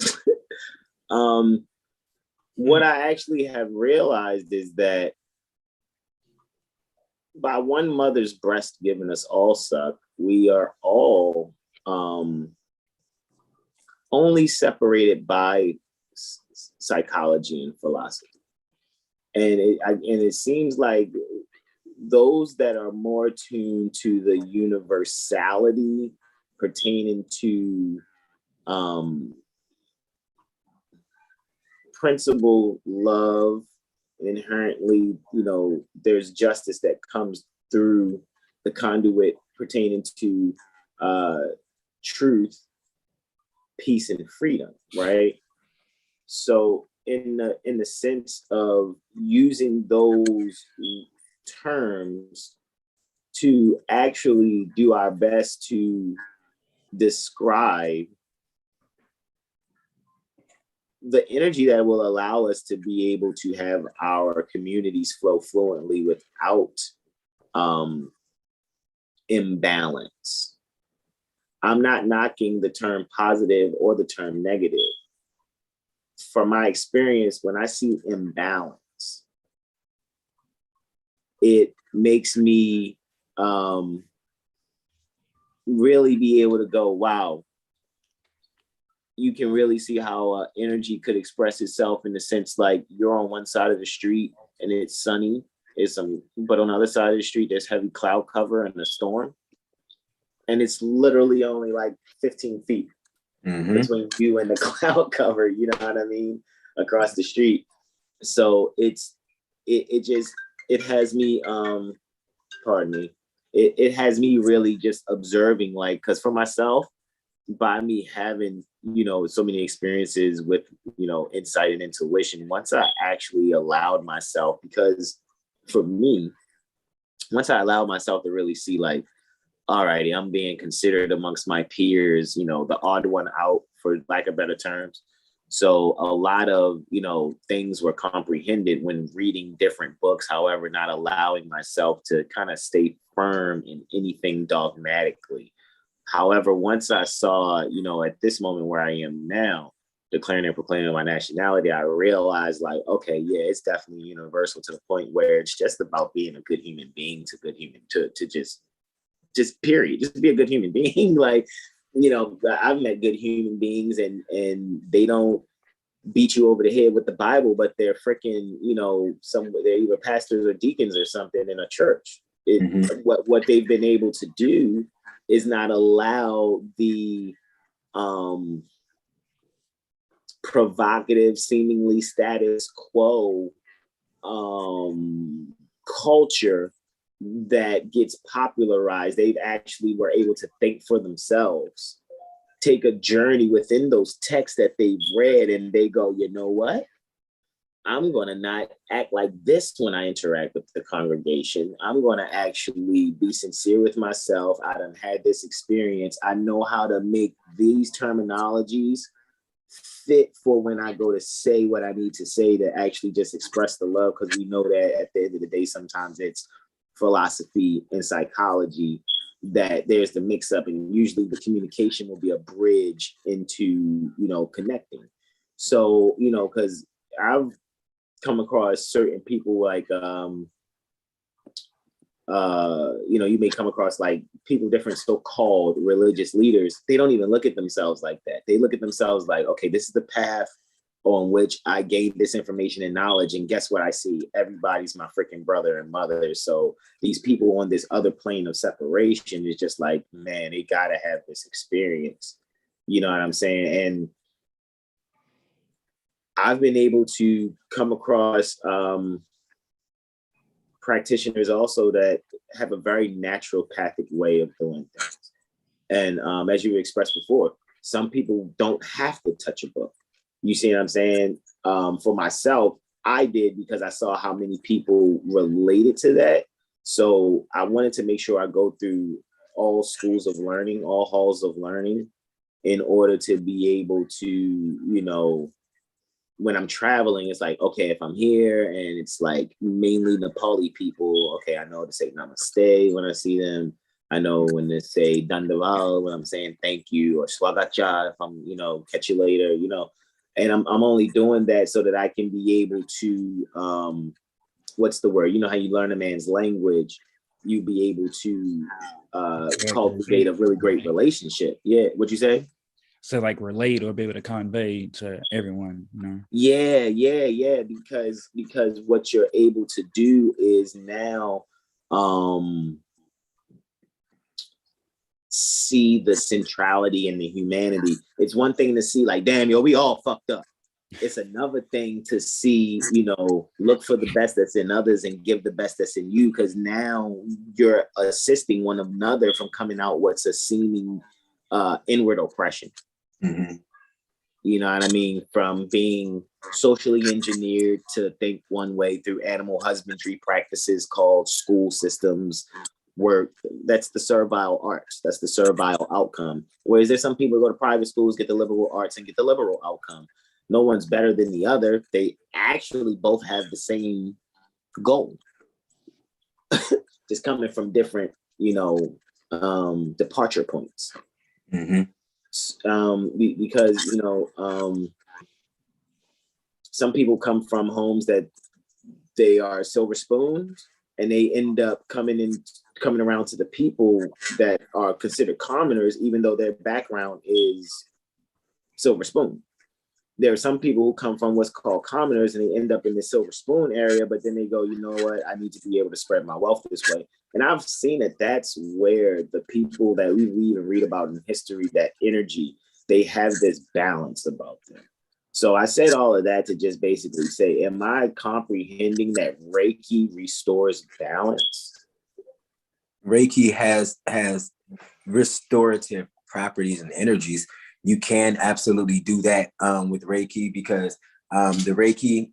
What I actually have realized is that by one mother's breast giving us all suck, we are all only separated by psychology and philosophy. And it seems like those that are more tuned to the universality pertaining to principle, love, inherently, there's justice that comes through the conduit pertaining to truth, peace, and freedom, right? So in the sense of using those terms to actually do our best to describe the energy that will allow us to be able to have our communities flow fluently without imbalance. I'm not knocking the term positive or the term negative. From my experience, when I see imbalance, it makes me really be able to go, wow, you can really see how energy could express itself in the sense like you're on one side of the street and it's sunny, but on the other side of the street, there's heavy cloud cover and a storm. And it's literally only like 15 feet between you and the cloud cover, you know what I mean? Across the street. So it has me, pardon me, it has me really just observing, like, because for myself, by me having, so many experiences with, insight and intuition, once I actually allowed myself, because for me, once I allowed myself to really see like, all righty, I'm being considered amongst my peers, the odd one out, for lack of better terms. So a lot of, things were comprehended when reading different books, however, not allowing myself to kind of stay firm in anything dogmatically. However, once I saw, at this moment where I am now, declaring and proclaiming my nationality, I realized like, okay, yeah, it's definitely universal to the point where it's just about being a good human being to just period, just be a good human being. Like, I've met good human beings and they don't beat you over the head with the Bible, but they're freaking, they're either pastors or deacons or something in a church. What they've been able to do is not allow the provocative, seemingly status quo culture that gets popularized. They've actually were able to think for themselves, take a journey within those texts that they've read, and they go, you know what? I'm going to not act like this when I interact with the congregation. I'm going to actually be sincere with myself. I done had this experience. I know how to make these terminologies fit for when I go to say what I need to say to actually just express the love, because we know that at the end of the day, sometimes it's philosophy and psychology that there's the mix up, and usually the communication will be a bridge into, connecting. So, because I've come across certain people like, you may come across like people, different so-called religious leaders. They don't even look at themselves like that. They look at themselves like, okay, this is the path on which I gained this information and knowledge. And guess what I see? Everybody's my freaking brother and mother. So these people on this other plane of separation is just like, man, they got to have this experience. You know what I'm saying? And I've been able to come across practitioners also that have a very naturopathic way of doing things. And as you expressed before, some people don't have to touch a book. You see what I'm saying? For myself, I did, because I saw how many people related to that. So I wanted to make sure I go through all schools of learning, all halls of learning, in order to be able to, when I'm traveling, it's like, okay, if I'm here and it's like mainly Nepali people, okay, I know to say namaste when I see them. I know when to say dandaval when I'm saying thank you, or swagacha if I'm, catch you later, And I'm only doing that so that I can be able to, what's the word? You know how you learn a man's language, you be able to cultivate a really great relationship. Yeah, what'd you say? So like relate or be able to convey to everyone, you know? Yeah. Because what you're able to do is now see the centrality and the humanity. It's one thing to see like, damn, yo, we all fucked up. It's another thing to see, you know, look for the best that's in others and give the best that's in you, because now you're assisting one another from coming out what's a seeming inward oppression. Mm-hmm. You know what I mean? From being socially engineered to think one way through animal husbandry practices called school systems, work. That's the servile arts. That's the servile outcome. Whereas there's some people who go to private schools, get the liberal arts, and get the liberal outcome. No one's better than the other. They actually both have the same goal, just coming from different, you know, departure points. Mm-hmm. Because, you know, some people come from homes that they are silver spoons, and they end up coming around to the people that are considered commoners, even though their background is silver spoon. There are some people who come from what's called commoners, and they end up in the silver spoon area, but then they go, you know what, I need to be able to spread my wealth this way. And I've seen that that's where the people that we even read about in history, that energy, they have this balance about them. So I said all of that to just basically say, am I comprehending that Reiki restores balance? Reiki has restorative properties and energies. You can absolutely do that with Reiki, because the Reiki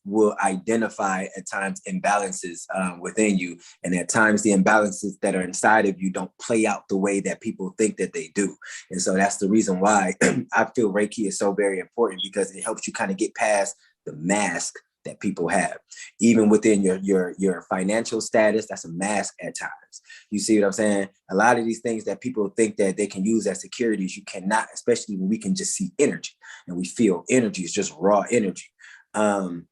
will identify at times imbalances within you, and at times the imbalances that are inside of you don't play out the way that people think that they do. And so that's the reason why I feel Reiki is so very important, because it helps you kind of get past the mask that people have. Even within your financial status, that's a mask at times. You see what I'm saying? A lot of these things that people think that they can use as securities, you cannot, especially when we can just see energy and we feel energy is just raw energy. The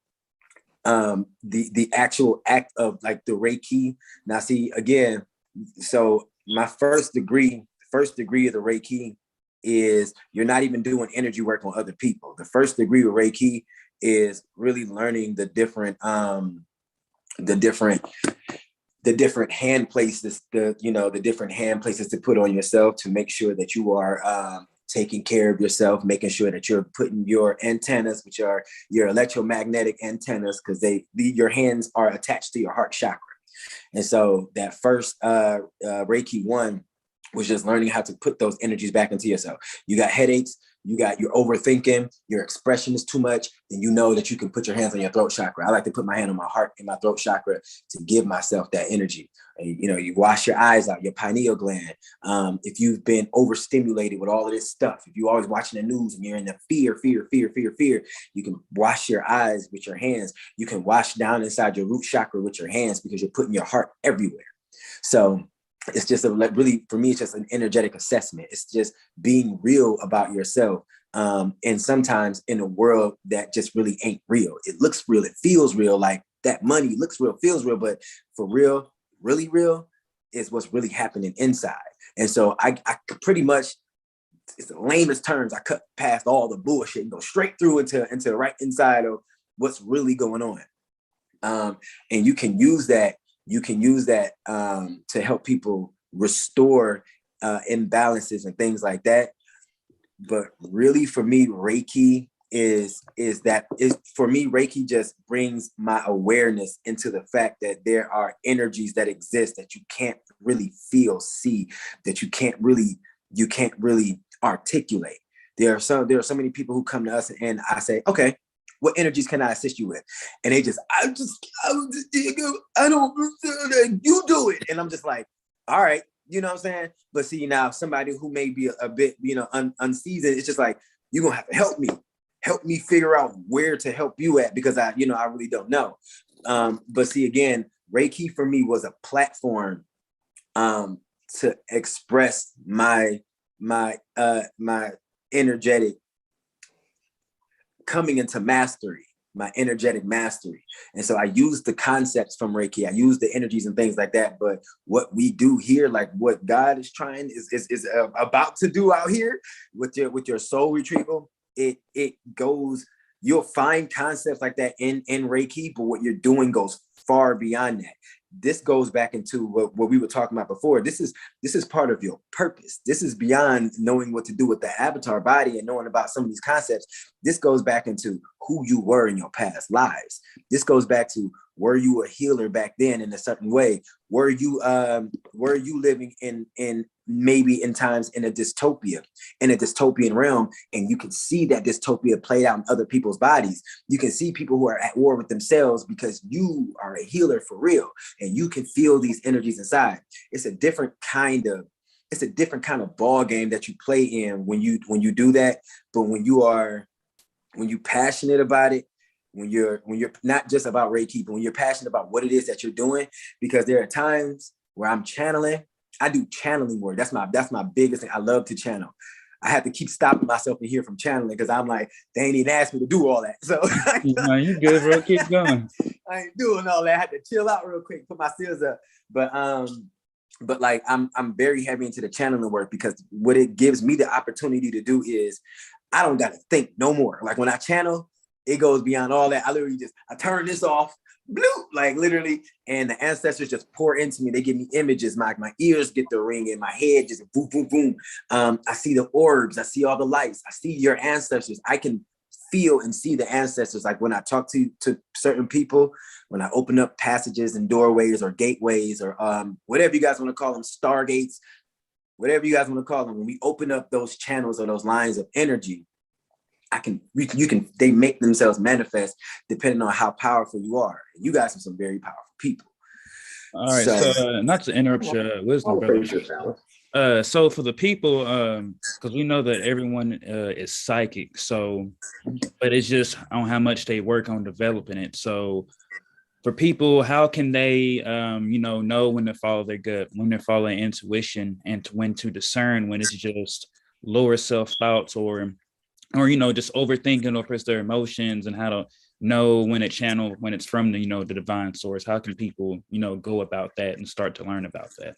actual act of like the Reiki. Now see, again, so my first degree of the Reiki is you're not even doing energy work on other people. The first degree of Reiki is really learning the different hand places, the different hand places to put on yourself to make sure that you are taking care of yourself, making sure that you're putting your antennas, which are your electromagnetic antennas, because your hands are attached to your heart chakra. And so that first Reiki 1 was just learning how to put those energies back into yourself. You got headaches, you're overthinking, your expression is too much, then you know that you can put your hands on your throat chakra. I like to put my hand on my heart and my throat chakra to give myself that energy. And, you wash your eyes out, your pineal gland. If you've been overstimulated with all of this stuff, if you're always watching the news and you're in the fear, you can wash your eyes with your hands. You can wash down inside your root chakra with your hands, because you're putting your heart everywhere. So it's just really, for me, it's just an energetic assessment. It's just being real about yourself. And sometimes in a world that just really ain't real. It looks real. It feels real. Like that money looks real, feels real. But for real, really real is what's really happening inside. And so I pretty much, it's the lamest terms, I cut past all the bullshit and go straight through into right inside of what's really going on. And you can use that to help people restore imbalances and things like that. But really, for me, Reiki Reiki just brings my awareness into the fact that there are energies that exist that you can't really feel, see, that you can't really articulate. There are so many people who come to us and I say, okay, what energies can I assist you with? And they just, I don't, you do it. And I'm just like, all right, you know what I'm saying? But see, now somebody who may be a bit, unseasoned, it's just like, you're gonna have to help me figure out where to help you at, because I really don't know. But see, again, Reiki for me was a platform to express my energetic coming into mastery, my energetic mastery. And so I use the concepts from Reiki, I use the energies and things like that. But what we do here, like what God is trying is about to do out here with your soul retrieval, it goes, you'll find concepts like that in Reiki, but what you're doing goes far beyond that. This goes back into what we were talking about before. This is part of your purpose. This is beyond knowing what to do with the avatar body and knowing about some of these concepts. This goes back into who you were in your past lives. This goes back to, were you a healer back then in a certain way? Were you living in maybe in times in a dystopian realm, and you can see that dystopia played out in other people's bodies. You can see people who are at war with themselves because you are a healer for real, and you can feel these energies inside. It's a different kind of ball game that you play in when you do that. But when you're passionate about it, when you're not just about Reiki, but when you're passionate about what it is that you're doing, because there are times where I'm channeling. I do channeling work. That's my biggest thing. I love to channel. I have to keep stopping myself in here from channeling because I'm like, they ain't even asked me to do all that. So no, you good, bro. Keep going. I ain't doing all that. I had to chill out real quick, put my seals up. But like I'm very heavy into the channeling work, because what it gives me the opportunity to do is I don't gotta think no more. Like when I channel, it goes beyond all that. I turn this off, bloop, like literally, and the ancestors just pour into me. They give me images. My ears get the ringing, my head just boom, boom, boom. I see the orbs. I see all the lights. I see your ancestors. I can feel and see the ancestors. Like when I talk to certain people, when I open up passages and doorways or gateways or whatever you guys want to call them, stargates, whatever you guys want to call them, when we open up those channels or those lines of energy, they make themselves manifest depending on how powerful you are. You guys are some very powerful people. All right, so not to interrupt your wisdom, brother. So for the people, because we know that everyone is psychic, so but it's just on how much they work on developing it. So for people, how can they know when to follow their gut, when to follow their intuition, and when to discern when it's just lower self thoughts or just overthinking or press their emotions, and how to know when it's from the divine source? How can people go about that and start to learn about that?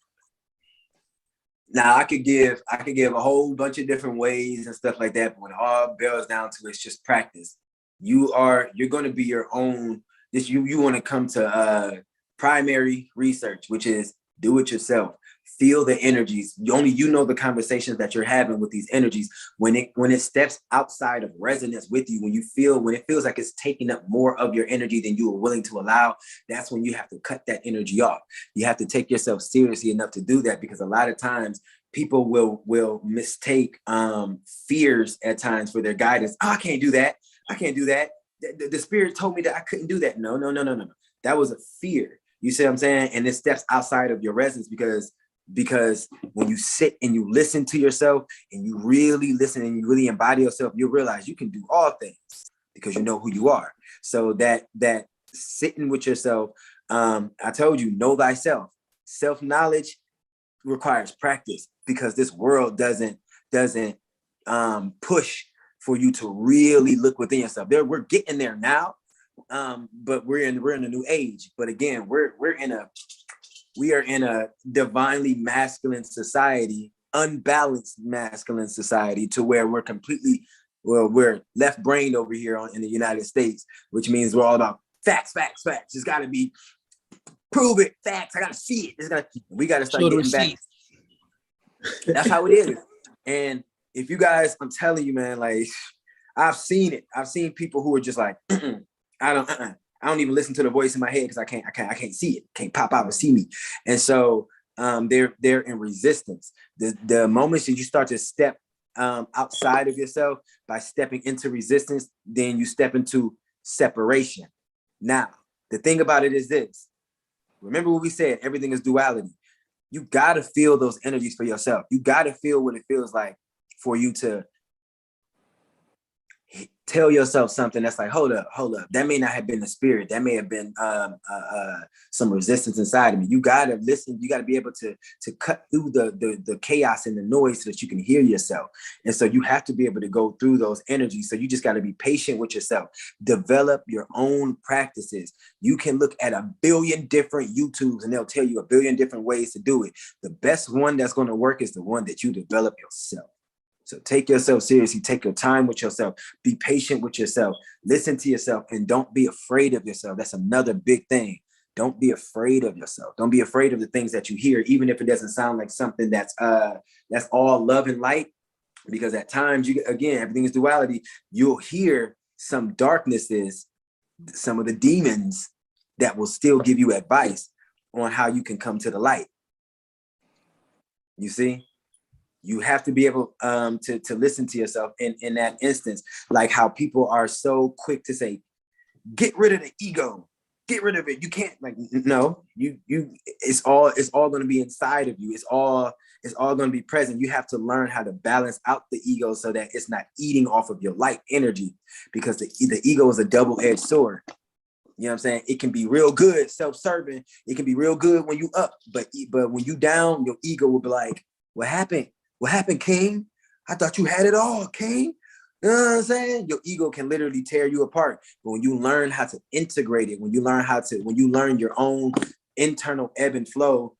Now I could give a whole bunch of different ways and stuff like that, but when it all boils down to it's just practice. You're going to be your own. You want to come to primary research, which is do it yourself. Feel the energies. Only you know the conversations that you're having with these energies. When it steps outside of resonance with you, when it feels like it's taking up more of your energy than you are willing to allow, that's when you have to cut that energy off. You have to take yourself seriously enough to do that, because a lot of times people will mistake fears at times for their guidance. Oh, I can't do that. I can't do that. The spirit told me that I couldn't do that. No. That was a fear. You see what I'm saying? And it steps outside of your resonance, because when you sit and you listen to yourself and you really listen and you really embody yourself, you'll realize you can do all things because you know who you are. So that sitting with yourself, I told you, know thyself. Self-knowledge requires practice, because this world doesn't push for you to really look within yourself. We're getting there now, but we're in a new age. But again, we are in a divinely masculine society, unbalanced masculine society, to where we're left-brained over here in the United States, which means we're all about facts. It's got to be, prove it, facts. I got to see it. We got to start getting back. That's how it is. And if you guys, I'm telling you, man, like I've seen it. I've seen people who are just like, I don't even listen to the voice in my head because I can't see it. Can't pop out and see me. And so they're in resistance. The moments that you start to step outside of yourself by stepping into resistance, then you step into separation. Now, the thing about it is this. Remember what we said, everything is duality. You got to feel those energies for yourself. You got to feel what it feels like for you to tell yourself something that's like, hold up. That may not have been the spirit. That may have been some resistance inside of me. You gotta listen. You gotta be able to cut through the chaos and the noise so that you can hear yourself. And so you have to be able to go through those energies. So you just gotta be patient with yourself. Develop your own practices. You can look at 1 billion different YouTubes and they'll tell you 1 billion different ways to do it. The best one that's going to work is the one that you develop yourself. So take yourself seriously, take your time with yourself, be patient with yourself, listen to yourself, and don't be afraid of yourself. That's another big thing. Don't be afraid of yourself. Don't be afraid of the things that you hear, even if it doesn't sound like something that's all love and light, because at times, again, everything is duality. You'll hear some darknesses, some of the demons that will still give you advice on how you can come to the light. You see? You have to be able to listen to yourself in that instance, like how people are so quick to say, get rid of the ego, get rid of it. You can't, like, no, it's all going to be inside of you. It's all going to be present. You have to learn how to balance out the ego so that it's not eating off of your light energy, because the ego is a double-edged sword. You know what I'm saying? It can be real good, self-serving. It can be real good when you up, but when you down, your ego will be like, what happened? What happened, King? I thought you had it all, King. You know what I'm saying? Your ego can literally tear you apart. But when you learn how to integrate it, when you learn your own internal ebb and flow,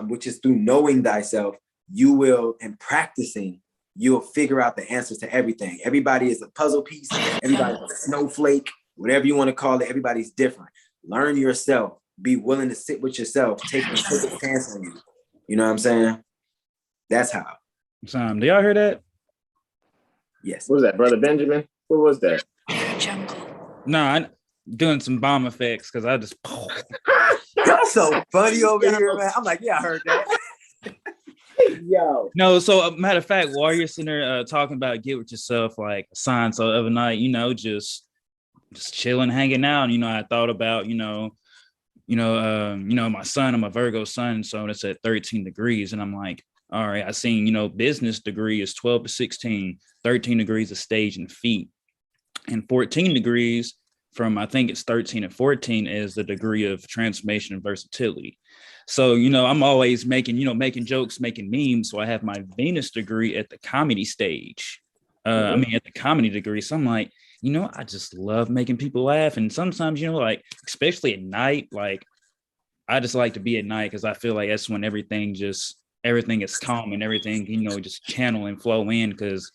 which is through knowing thyself, you will, and practicing, you'll figure out the answers to everything. Everybody is a puzzle piece. Everybody's a snowflake, whatever you want to call it. Everybody's different. Learn yourself. Be willing to sit with yourself. Take a chance on you. You know what I'm saying? That's how. Do y'all hear that? Yes. What was that, Brother Benjamin? What was that? No, I'm doing some bomb effects because I just. Y'all so funny over here, man. I'm like, yeah, I heard that. Yo. No, so matter of fact, while you're sitting there talking about get with yourself, like sign, so the other night, just chilling, hanging out. I thought about, my son, I'm a Virgo sun, so it's at 13 degrees, and I'm like, all right, I seen, business degree is 12 to 16, 13 degrees of stage and feet, and 14 degrees from, I think it's 13 and 14 is the degree of transformation and versatility. So, I'm always making jokes, making memes. So I have my Venus degree at the comedy stage. At the comedy degree. So I'm like, I just love making people laugh. And sometimes, like, especially at night, like, I just like to be at night because I feel like that's when everything is calm and everything, just channel and flow in. Because,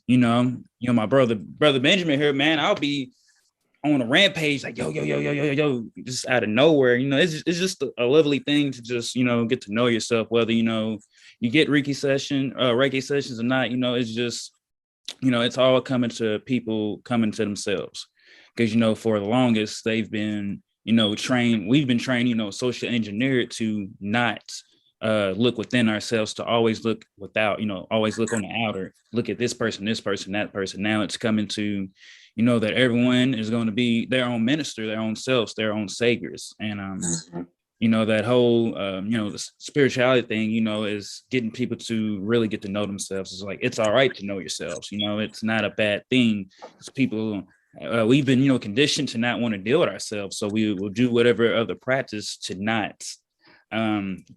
my brother Benjamin here, man, I'll be on a rampage, like, yo, just out of nowhere. It's just a lovely thing to just, get to know yourself, whether, you get Reiki sessions or not. It's just, it's all coming to people coming to themselves. Because, for the longest, they've been, we've been trained, social engineered to not look within ourselves, to always look without, always look on the outer, look at this person, that person. Now it's coming to, that everyone is going to be their own minister, their own selves, their own saviors. And, that whole, the spirituality thing, is getting people to really get to know themselves. It's like, it's all right to know yourselves. It's not a bad thing, because people, we've been, conditioned to not want to deal with ourselves. So we will do whatever other practice to not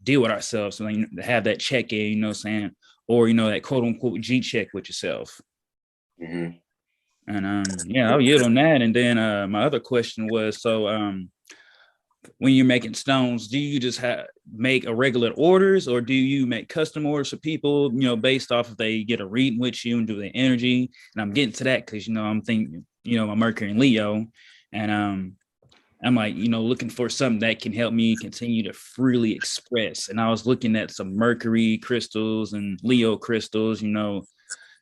deal with ourselves. So have that check in, saying, or, that quote unquote G check with yourself. Mm-hmm. And I'll yield on that. And then my other question was, so when you're making stones, do you just make irregular orders, or do you make custom orders for people, based off if they get a reading with you and do the energy? And I'm getting to that because, I'm thinking, my Mercury and Leo, and I'm like, looking for something that can help me continue to freely express. And I was looking at some Mercury crystals and Leo crystals.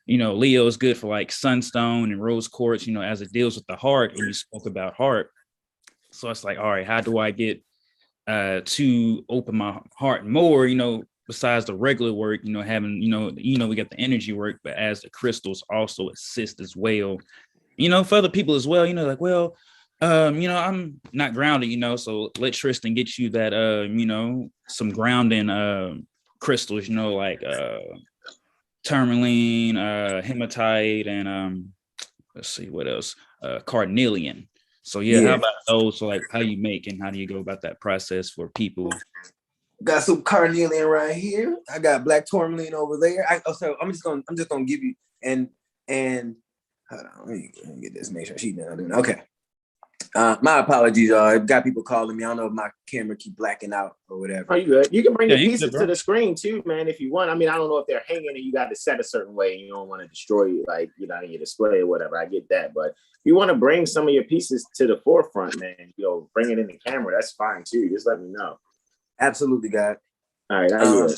Leo is good for like sunstone and rose quartz, as it deals with the heart, and you spoke about heart. So it's like, all right, how do I get to open my heart more, besides the regular work, having, we got the energy work, but as the crystals also assist as well, for other people as well, like, well, I'm not grounded, so let Tristan get you that, some grounding crystals, like tourmaline, hematite, and let's see what else. Carnelian. So yeah, how about those? So like how you make and how do you go about that process for people? Got some carnelian right here. I got black tourmaline over there. So I'm just gonna give you and hold on, let me get this, make sure she's not doing it. Okay. My apologies, y'all. I've got people calling me. I don't know if my camera keep blacking out or whatever. Oh, you good? You can bring the pieces to the screen too, man, if you want. I mean, I don't know if they're hanging and you got to set a certain way and you don't want to destroy it, like, you know, your display or whatever. I get that. But if you want to bring some of your pieces to the forefront, man, you know, bring it in the camera. That's fine too. Just let me know. Absolutely, God. All right.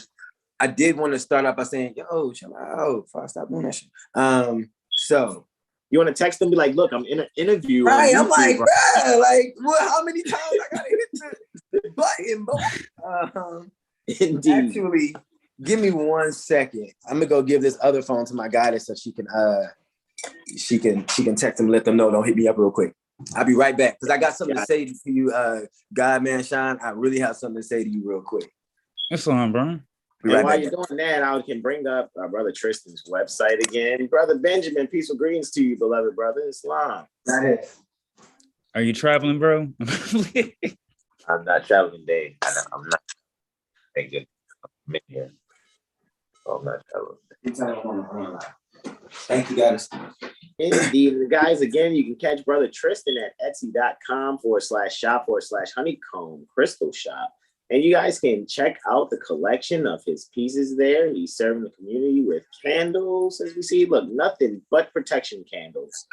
I did want to start off by saying, yo, chill out before I stop doing that shit. So you want to text them, be like, look, I'm in an interview. Right. I'm like, bro, like, what? How many times I gotta hit the button, bro? Indeed. Actually, give me 1 second. I'm gonna go give this other phone to my goddess so she can text them, let them know. Don't hit me up real quick. I'll be right back because I got something to say to you, God, man, Sean. I really have something to say to you real quick. That's on, bro. And while you're doing that, I can bring up Brother Tristan's website again. Brother Benjamin, peaceful greetings to you, beloved brother. Islam. Are you traveling, bro? I'm not traveling, Dave. I'm not. Thank you. I'm in here. Oh, I'm not traveling. Thank you, guys. Indeed, guys. Again, you can catch Brother Tristan at etsy.com/shop/honeycomb crystal shop. And you guys can check out the collection of his pieces there. He's serving the community with candles, as we see. Look, nothing but protection candles,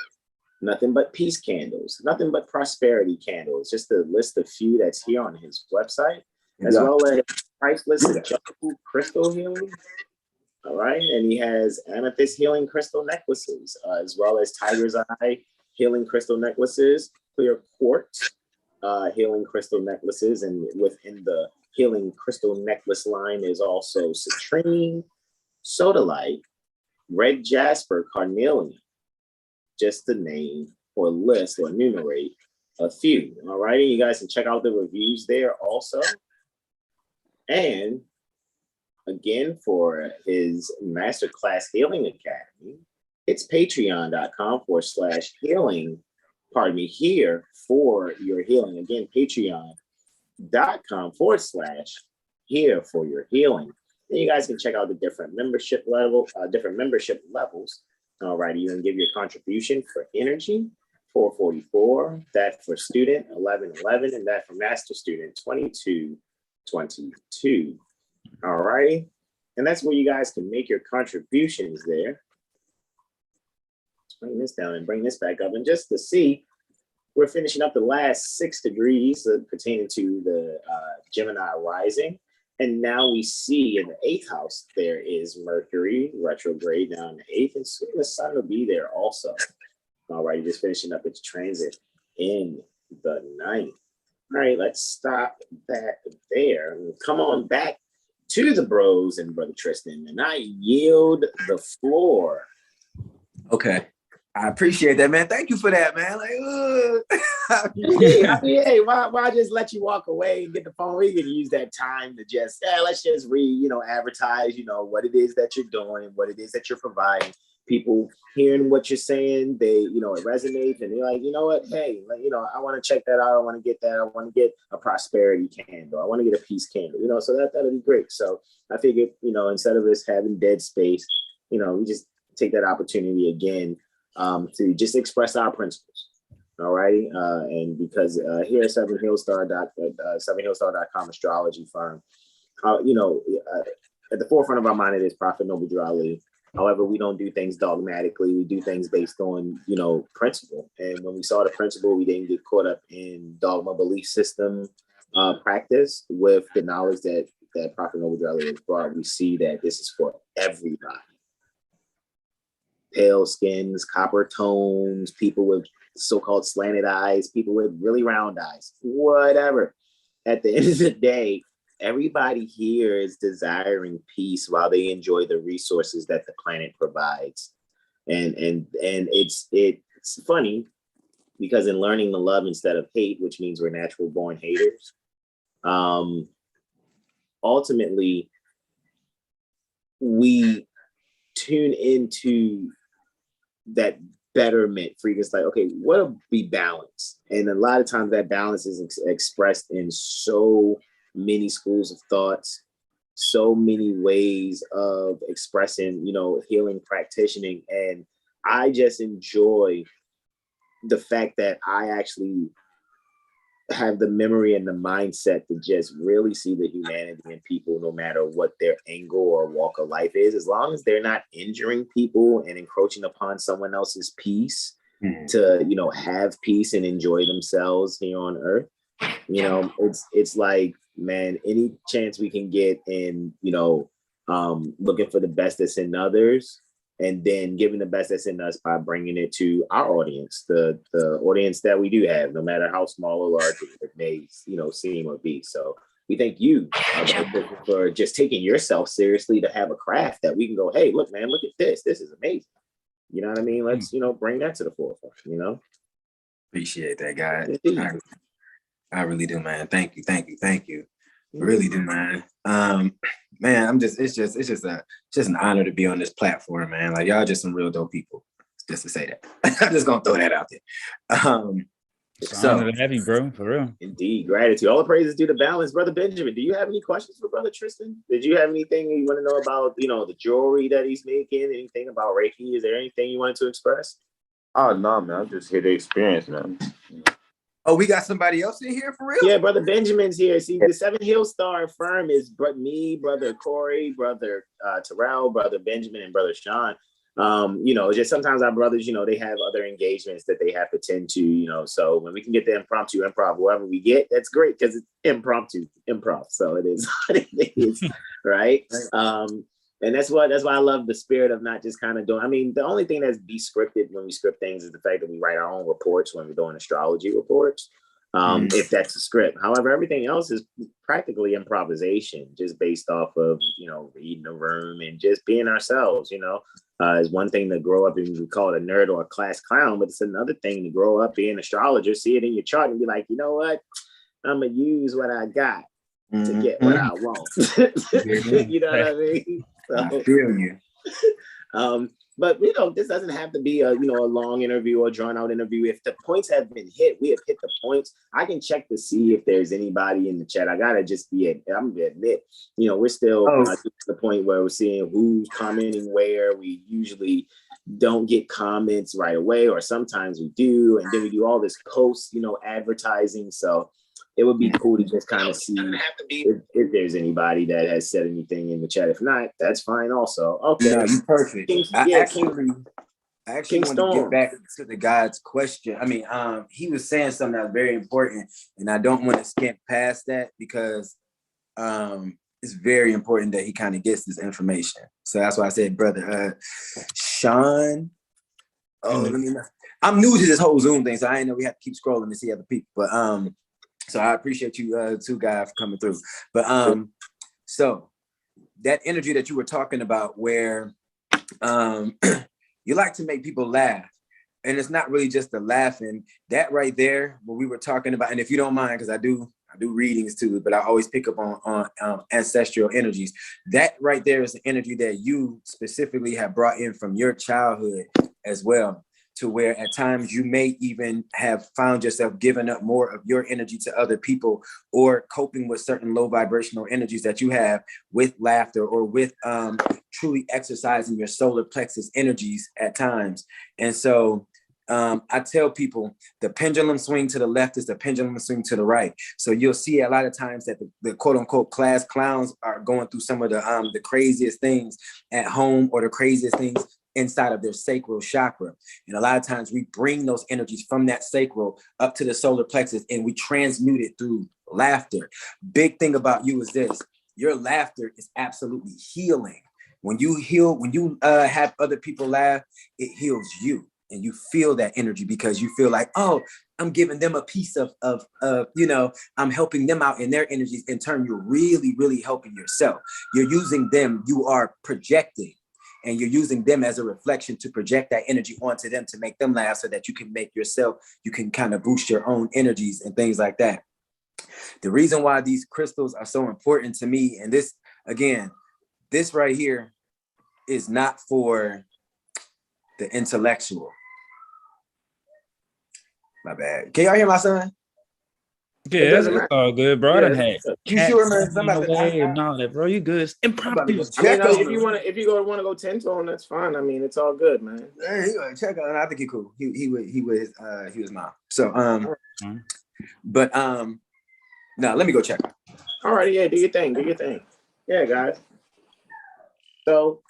nothing but peace candles, nothing but prosperity candles. Just a list of few that's here on his website, as well as priceless crystal healing. All right. And he has amethyst healing crystal necklaces, as well as tiger's eye healing crystal necklaces, clear quartz healing crystal necklaces, and within the healing crystal necklace line is also citrine, sodalite, red jasper, carnelian, just to name or list or enumerate a few. All righty, you guys can check out the reviews there also. And again, for his Masterclass Healing Academy, it's patreon.com/healing. Pardon me, here for your healing. Again, patreon.com/here for your healing. Then you guys can check out the different membership levels. All righty, you can give your contribution for energy, $4.44. That for student, $11.11, and that for master student, $22.22. All righty, and that's where you guys can make your contributions there. Bring this down and bring this back up. And just to see, we're finishing up the last 6 degrees pertaining to the Gemini rising. And now we see in the 8th house, there is Mercury retrograde now in the 8th, and soon the sun will be there also. All right, just finishing up its transit in the 9th. All right, let's stop that there. And come on back to the bros and Brother Tristan, and I yield the floor. Okay. I appreciate that, man. Thank you for that, man. Like, hey, why just let you walk away and get the phone? We can use that time to just, let's just advertise, what it is that you're doing, what it is that you're providing. People hearing what you're saying, they, it resonates, and they're like, you know what? Hey, I want to check that out. I want to get that. I want to get a prosperity candle. I want to get a peace candle, so that'll be great. So I figured, instead of us having dead space, we just take that opportunity again to just express our principles. All righty. And because here at 7hillstar.com astrology firm, at the forefront of our mind, it is Prophet Noble Drew Ali. However, we don't do things dogmatically. We do things based on, principle. And when we saw the principle, we didn't get caught up in dogma, belief system practice with the knowledge that Prophet Noble Drew Ali has brought. We see that this is for everybody. Pale skins, copper tones, people with so-called slanted eyes, people with really round eyes, whatever. At the end of the day, everybody here is desiring peace while they enjoy the resources that the planet provides. And it's funny because in learning to love instead of hate, which means we're natural born haters, ultimately we tune into that betterment for you. It's like, okay, what would be balance? And a lot of times that balance is expressed in so many schools of thoughts, so many ways of expressing, you know, healing practicing. And I just enjoy the fact that I actually have the memory and the mindset to just really see the humanity in people, no matter what their angle or walk of life is, as long as they're not injuring people and encroaching upon someone else's peace to, you know, have peace and enjoy themselves here on earth. You know, it's like, man, any chance we can get in, you know, looking for the best that's in others, and then giving the best that's in us by bringing it to our audience, the audience that we do have, no matter how small or large it may, you know, seem or be. So we thank you for just taking yourself seriously to have a craft that we can go, hey, look, man, look at this. This is amazing. You know what I mean? Let's, you know, bring that to the forefront, you know? Appreciate that, guys. I really do, man. Thank you. Really do, man. Man, it's just an honor to be on this platform, man. Like, y'all just some real dope people. Just to say that. I'm just gonna throw that out there. It's an honor to have you, bro, for real. Indeed, gratitude. All the praises due to balance. Brother Benjamin, do you have any questions for Brother Tristan? Did you have anything you want to know about, you know, the jewelry that he's making? Anything about Reiki? Is there anything you wanted to express? Oh no, man, I'm just here to experience, man. Oh, we got somebody else in here for real? Yeah, Brother Benjamin's here. See, the Seven Hill Star firm is me, Brother Corey, Brother Terrell, Brother Benjamin, and Brother Sean. You know, just sometimes our brothers, you know, they have other engagements that they have to tend to, you know. So when we can get the impromptu improv, whoever we get, that's great because it's impromptu improv. So it is what it is, right? And that's why I love the spirit of not just kind of doing. I mean, the only thing that's be scripted when we script things is the fact that we write our own reports when we're doing astrology reports. If that's a script. However, everything else is practically improvisation, just based off of, you know, reading the room and just being ourselves, you know. It's one thing to grow up and we call it a nerd or a class clown, but it's another thing to grow up being an astrologer, see it in your chart and be like, you know what, I'm gonna use what I got to get what I want. You know what I mean? So, I feel you. But you know, this doesn't have to be a, you know, a long interview or drawn out interview. If the points have been hit, we have hit the points. I can check to see if there's anybody in the chat. I gotta just I'm gonna admit, you know, we're still to the point where we're seeing who's commenting where. We usually don't get comments right away, or sometimes we do, and then we do all this post, you know, advertising. So it would be cool to just kind of see if there's anybody that has said anything in the chat. If not, that's fine also. Okay. No, you're perfect. I actually want to get back to the guy's question. I mean, he was saying something that was very important, and I don't want to skip past that because it's very important that he kind of gets this information. So that's why I said, Brother Sean. I'm new to this whole Zoom thing, so I didn't know we have to keep scrolling to see other people. But so I appreciate you two guys for coming through. But so that energy that you were talking about where you like to make people laugh, and it's not really just the laughing, that right there, what we were talking about, and if you don't mind, because I do readings too, but I always pick up on ancestral energies. That right there is the energy that you specifically have brought in from your childhood as well, to where at times you may even have found yourself giving up more of your energy to other people, or coping with certain low vibrational energies that you have with laughter, or with truly exercising your solar plexus energies at times. And so I tell people the pendulum swing to the left is the pendulum swing to the right. So you'll see a lot of times that the quote unquote class clowns are going through some of the craziest things at home, or the craziest things inside of their sacral chakra. And a lot of times we bring those energies from that sacral up to the solar plexus, and we transmute it through laughter. Big thing about you is this: your laughter is absolutely healing. When you have other people laugh, it heals you, and you feel that energy because you feel like, oh, I'm giving them a piece of you know, I'm helping them out in their energies. In turn, you're really, really helping yourself. You're using them, you are projecting, and you're using them as a reflection to project that energy onto them to make them laugh, so that you can make yourself, you can kind of boost your own energies and things like that. The reason why these crystals are so important to me, and this, again, this right here is not for the intellectual. My bad. Can y'all hear my son? Yeah, it's all good, bro. I done had You sure, man? and all that, bro. You good? It's impromptu. I mean, if you want to go 10 tone, that's fine. I mean, it's all good, man. Hey, check out. I think he's cool. He was mom. So but no, let me go check. All right, yeah, do your thing. Yeah, guys. So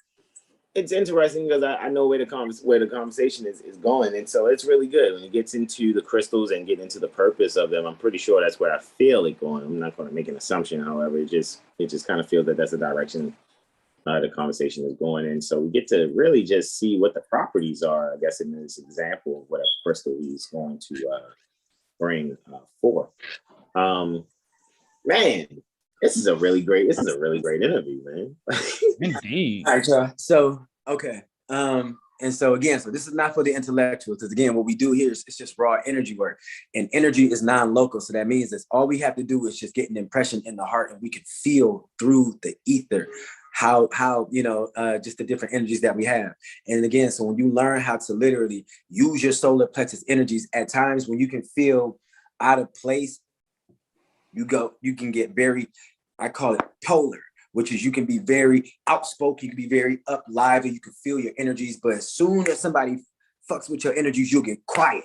it's interesting because I know where the conversation is going, and so it's really good when it gets into the crystals and get into the purpose of them. I'm pretty sure that's where I feel it going. I'm not going to make an assumption, however, it just kind of feels that that's the direction the conversation is going in. So we get to really just see what the properties are, I guess, in this example of what a crystal is going to bring forth. Man, this is a really great interview, man. Indeed. All right, y'all. So, okay. And so again, so this is not for the intellectuals, because again, what we do here is it's just raw energy work, and energy is non-local. So that means that all we have to do is just get an impression in the heart, and we can feel through the ether how just the different energies that we have. And again, so when you learn how to literally use your solar plexus energies, at times when you can feel out of place, you can get very, I call it polar, which is you can be very outspoken, you can be very up lively, you can feel your energies, but as soon as somebody fucks with your energies, you'll get quiet.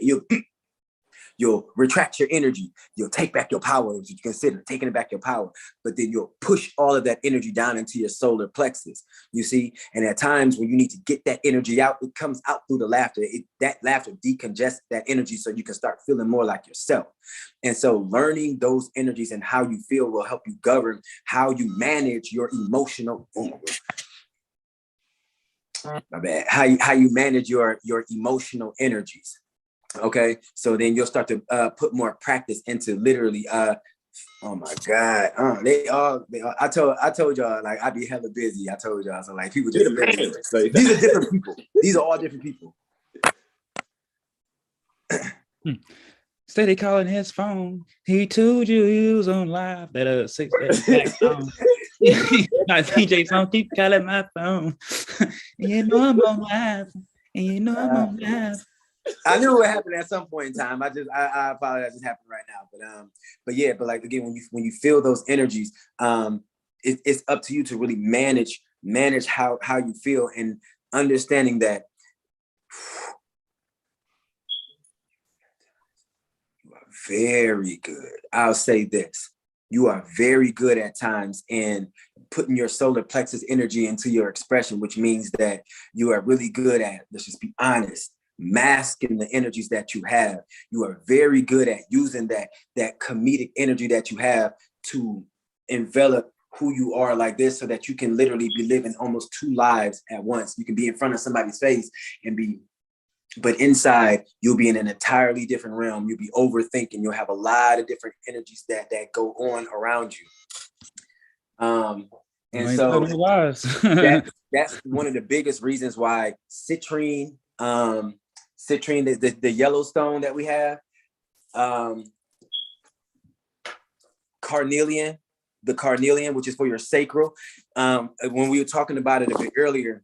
You'll retract your energy. You'll take back your power, as you consider taking back your power, but then you'll push all of that energy down into your solar plexus, you see? And at times when you need to get that energy out, it comes out through the laughter. That laughter decongests that energy so you can start feeling more like yourself. And so learning those energies and how you feel will help you govern how you manage your emotional, how you manage your emotional energies. Okay, so then you'll start to put more practice into literally oh my God, I told y'all, like, I'd be hella busy. I told y'all, so like people just these are different people. These are all different people. Steady calling his phone. He told you he was on live. That 6 song. My DJ song, keep calling my phone. And you know I'm on live. And you know I'm on live. I knew what happened at some point in time. I apologize, it happened right now. But yeah, but like again, when you feel those energies, it's up to you to really manage how you feel, and understanding that you are very good. I'll say this. You are very good at times in putting your solar plexus energy into your expression, which means that you are really good at, let's just be honest, masking the energies that you have. You are very good at using that comedic energy that you have to envelop who you are like this, so that you can literally be living almost two lives at once. You can be in front of somebody's face but inside you'll be in an entirely different realm. You'll be overthinking. You'll have a lot of different energies that go on around you. And so that's one of the biggest reasons why citrine, the Yellowstone that we have, carnelian, which is for your sacral. When we were talking about it a bit earlier,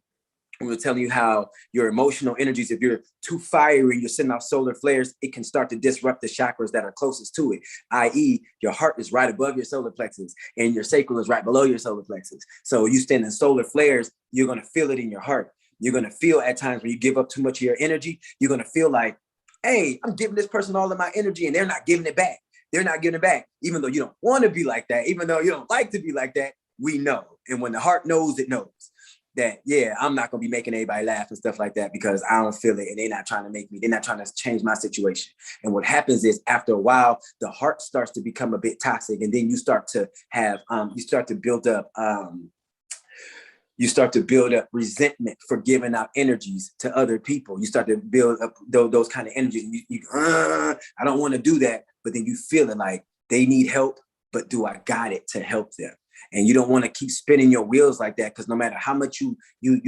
we were telling you how your emotional energies, if you're too fiery, you're sending off solar flares, it can start to disrupt the chakras that are closest to it, i.e. your heart is right above your solar plexus and your sacral is right below your solar plexus. So you stand in solar flares, you're going to feel it in your heart. You're going to feel at times when you give up too much of your energy, you're going to feel like, hey, I'm giving this person all of my energy and they're not giving it back. They're not giving it back. Even though you don't want to be like that, even though you don't like to be like that, we know. And when the heart knows, it knows that, yeah, I'm not going to be making anybody laugh and stuff like that because I don't feel it and they're not trying to make me, they're not trying to change my situation. And what happens is after a while, the heart starts to become a bit toxic, and then you start to have, you start to build up resentment for giving out energies to other people. You start to build up those kind of energies. I don't want to do that. But then you feel it like they need help, but do I got it to help them? And you don't want to keep spinning your wheels like that, because no matter how much you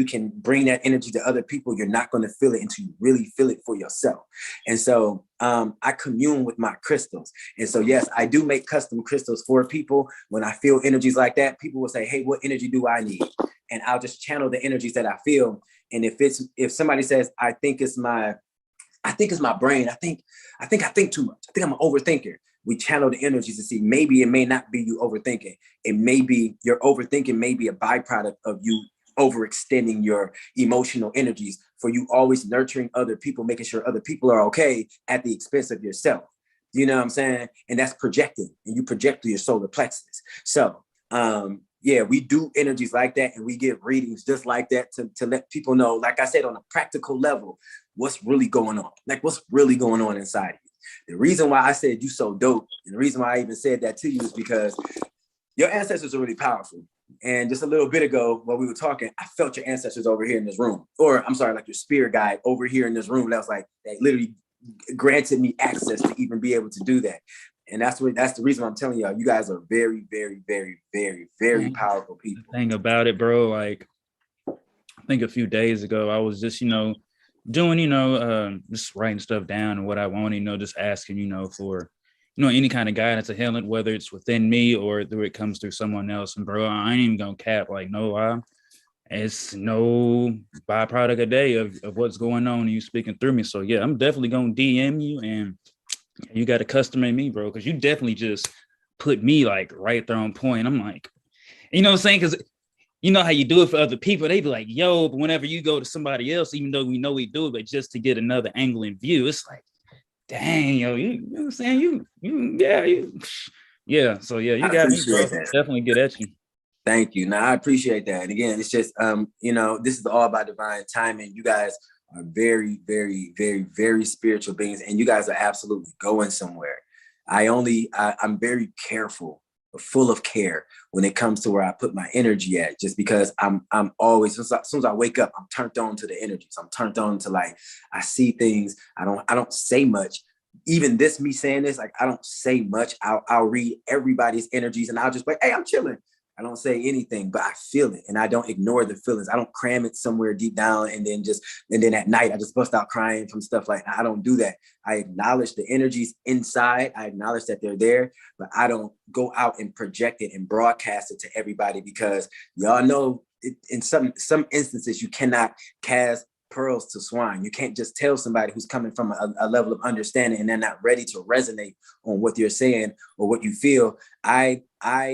can bring that energy to other people, you're not going to feel it until you really feel it for yourself. And so I commune with my crystals. And so, yes, I do make custom crystals for people. When I feel energies like that, people will say, hey, what energy do I need? And I'll just channel the energies that I feel. And if somebody says, I think it's my I think it's my brain. I think too much. I think I'm an overthinker. We channel the energies to see maybe it may not be you overthinking. It may be your overthinking may be a byproduct of you overextending your emotional energies for you always nurturing other people, making sure other people are okay at the expense of yourself. You know what I'm saying? And that's projecting, and you project through your solar plexus. So yeah, we do energies like that, and we give readings just like that to let people know, like I said, on a practical level, what's really going on, like what's really going on inside of you. The reason why I said you so dope, and the reason why I even said that to you is because your ancestors are really powerful. And just a little bit ago, while we were talking, I felt your ancestors over here in this room, or I'm sorry, like your spirit guide over here in this room. That was like, that literally granted me access to even be able to do that. And that's the reason why I'm telling y'all, you guys are very, very, very, very, very powerful people. The thing about it, bro, like I think a few days ago, I was just, doing, just writing stuff down and what I want, just asking, for, any kind of guidance to healing, whether it's within me or through it comes through someone else. And bro, I ain't even gonna cap, like, no, it's no byproduct a day of what's going on and you speaking through me. So yeah, I'm definitely gonna DM you, and you got to custom me, bro, because you definitely just put me like right there on point. I'm like, you know what I'm saying? Because you know how you do it for other people, they be like, yo, but whenever you go to somebody else, even though we know we do it, but just to get another angle and view, it's like, dang, yo, you know what I'm saying? Yeah. So yeah, you got me, bro. Definitely get at you. Thank you. Now I appreciate that. And again, it's just this is all about divine timing. You guys are very, very, very, very spiritual beings, and you guys are absolutely going somewhere. I'm very careful, full of care when it comes to where I put my energy at, just because I'm always, as soon as I wake up, I'm turned on to the energies. I'm turned on to, like, I see things. I don't say much. Even this, me saying this, like, I don't say much. I'll read everybody's energies and I'll just be like, hey, I'm chilling. I don't say anything, but I feel it, and I don't ignore the feelings. I don't cram it somewhere deep down and then at night I just bust out crying from stuff like that. I don't do that. I acknowledge the energies inside. I acknowledge that they're there, but I don't go out and project it and broadcast it to everybody, because y'all know in some instances you cannot cast pearls to swine. You can't just tell somebody who's coming from a level of understanding and they're not ready to resonate on what you're saying or what you feel. I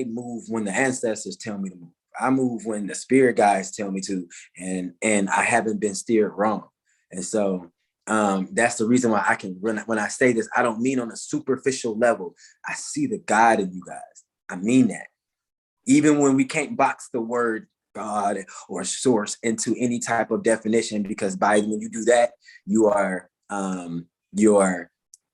move when the ancestors tell me to move. I move when the spirit guides tell me to, and I haven't been steered wrong. And so that's the reason why I can, when I say this, I don't mean on a superficial level. I see the God in you guys. I mean that. Even when we can't box the word God or source into any type of definition, because when you do that, you are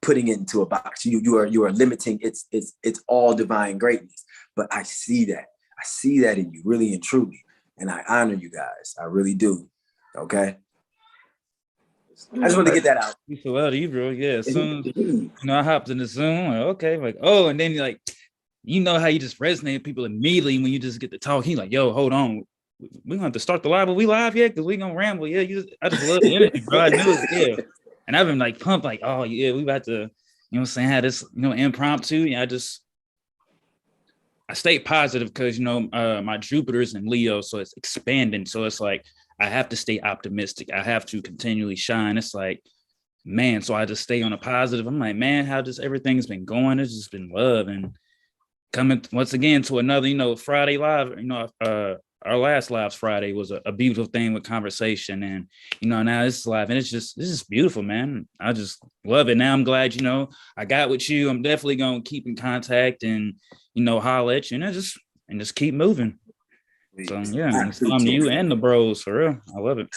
putting it into a box. You are limiting it's all divine greatness. But I see that in you, really and truly, and I honor you guys. I really do. Okay. I just want to get that out. You feel out of you, bro. Yeah. As soon as I hopped in the Zoom, like, okay, like, oh, and then you're like, you know how you just resonate with people immediately when you just get to talk. He's like, yo, hold on. We're going to have to start the live, but we live yet? Because we're going to ramble. Yeah, I just love the energy, bro. I knew it. Yeah. And I've been like pumped, like, oh, yeah, we about to, you know what I'm saying, have this, impromptu. Yeah, I stay positive because, my Jupiter's in Leo, so it's expanding. So it's like, I have to stay optimistic. I have to continually shine. It's like, man, so I just stay on a positive. I'm like, man, how just everything's been going. It's just been love. And coming once again to another, Friday live, our last live Friday was a beautiful thing with conversation, and now this is live, and this is beautiful, man. I just love it. Now I'm glad I got with you. I'm definitely gonna keep in contact and holler at you and just keep moving. So yeah, it's to you and the bros, for real. I love it.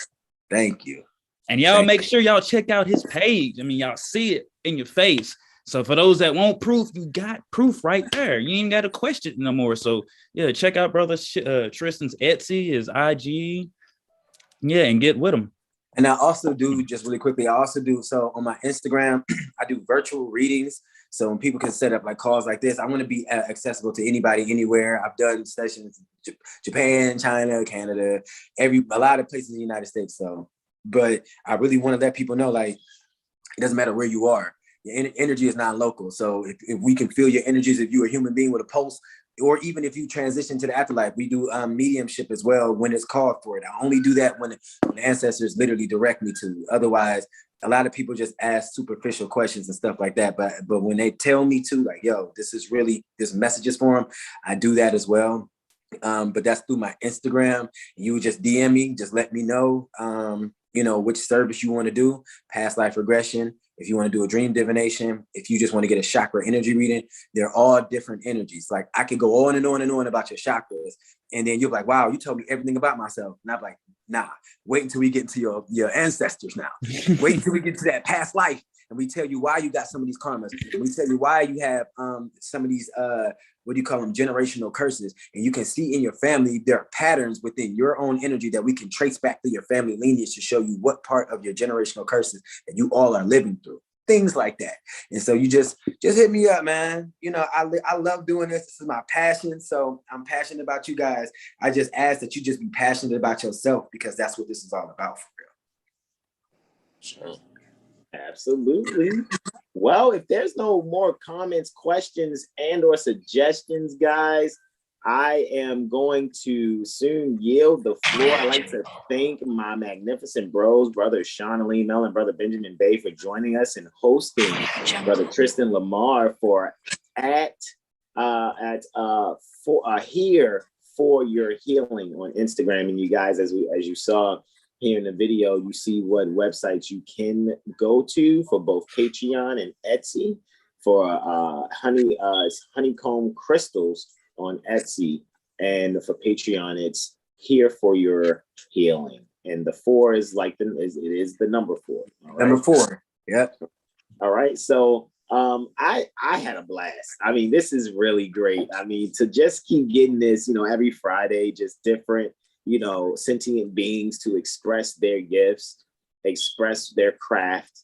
Thank you. And y'all make sure y'all check out his page. I mean, y'all see it in your face. So for those that want proof, you got proof right there. You ain't got to question no more. So yeah, check out brother Tristan's Etsy, his IG. Yeah, and get with him. And I also do, just really quickly, so on my Instagram, I do virtual readings. So when people can set up like calls like this, I want to be accessible to anybody, anywhere. I've done sessions in Japan, China, Canada, a lot of places in the United States. So, but I really want to let people know, like, it doesn't matter where you are. Your energy is non-local. So if we can feel your energies, if you're a human being with a pulse, or even if you transition to the afterlife, we do mediumship as well when it's called for it. I only do that when the ancestors literally direct me to. Otherwise, a lot of people just ask superficial questions and stuff like that. But when they tell me to, like, yo, this messages for them, I do that as well. But that's through my Instagram. You would just DM me, just let me know, which service you want to do, past life regression. If you want to do a dream divination, if you just want to get a chakra energy reading, they're all different energies. Like I could go on and on and on about your chakras. And then you're like, wow, you told me everything about myself. And I'm like, nah, wait until we get into your ancestors now. Wait until we get to that past life. And we tell you why you got some of these karmas. And we tell you why you have some of these, what do you call them, generational curses. And you can see in your family, there are patterns within your own energy that we can trace back to your family lineage to show you what part of your generational curses that you all are living through. Things like that. And so you just hit me up, man. I love doing this. This is my passion. So I'm passionate about you guys. I just ask that you just be passionate about yourself, because that's what this is all about for real. Sure. Absolutely. Well, if there's no more comments, questions, and or suggestions, guys, I am going to soon yield the floor. I'd like to thank my magnificent bros, Brother Sean Alim and Brother Benjamin Bey, for joining us and hosting Brother Tristan Lamar for here for your healing on Instagram. And you guys, as you saw here in the video, you see what websites you can go to for both Patreon and Etsy for honeycomb crystals on Etsy, and for Patreon, it's here for your healing. And the 4 is like it is the number 4. Right? Number 4. Yep. All right. So I had a blast. I mean, this is really great. I mean, to just keep getting this, every Friday, just different, sentient beings to express their gifts, express their craft.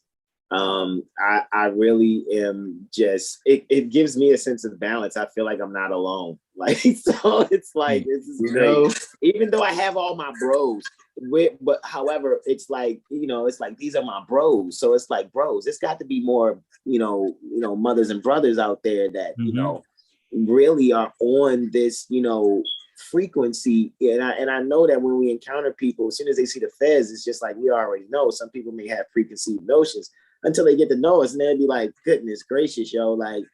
I really am just, it gives me a sense of balance. I feel like I'm not alone. Like, so it's like, this is great. Even though I have all my bros, but however, it's like, it's like, these are my bros. So it's like, bros, it's got to be more, mothers and brothers out there that, really are on this, frequency. And I know that when we encounter people, as soon as they see the feds, it's just like, we already know. Some people may have preconceived notions until they get to know us, and they'll be like, goodness gracious, yo, like,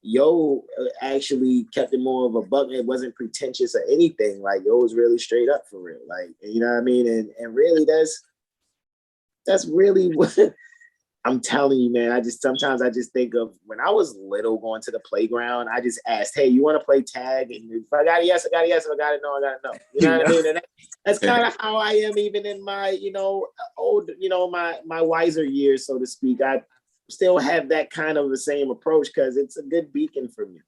yo actually kept it more of a buck. It wasn't pretentious or anything. Like, yo was really straight up for real. Like, you know what I mean? And really that's really what I'm telling you, man. Sometimes I just think of when I was little going to the playground, I just asked, hey, you want to play tag? And if I got a yes, I got a yes. If I got a no, I got a no. You know what I mean? And that's kind of how I am even in my, old, my wiser years, so to speak. I still have that kind of the same approach because it's a good beacon for me,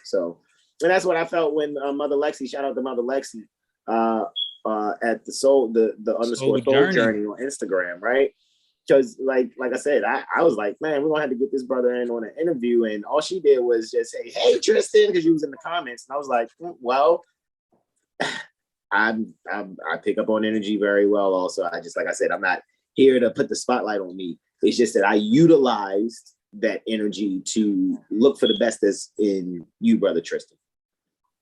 so. And that's what I felt when Mother Lexi, shout out to Mother Lexi, at the underscore soul journey on Instagram, right? Because like I said, I was like, man, we're gonna have to get this brother in on an interview, and all she did was just say, hey, Tristan, because she was in the comments, and I was like, well, I pick up on energy very well. Also, like I said, I'm not here to put the spotlight on me. It's just that I utilized that energy to look for the best that's in you, Brother Tristan,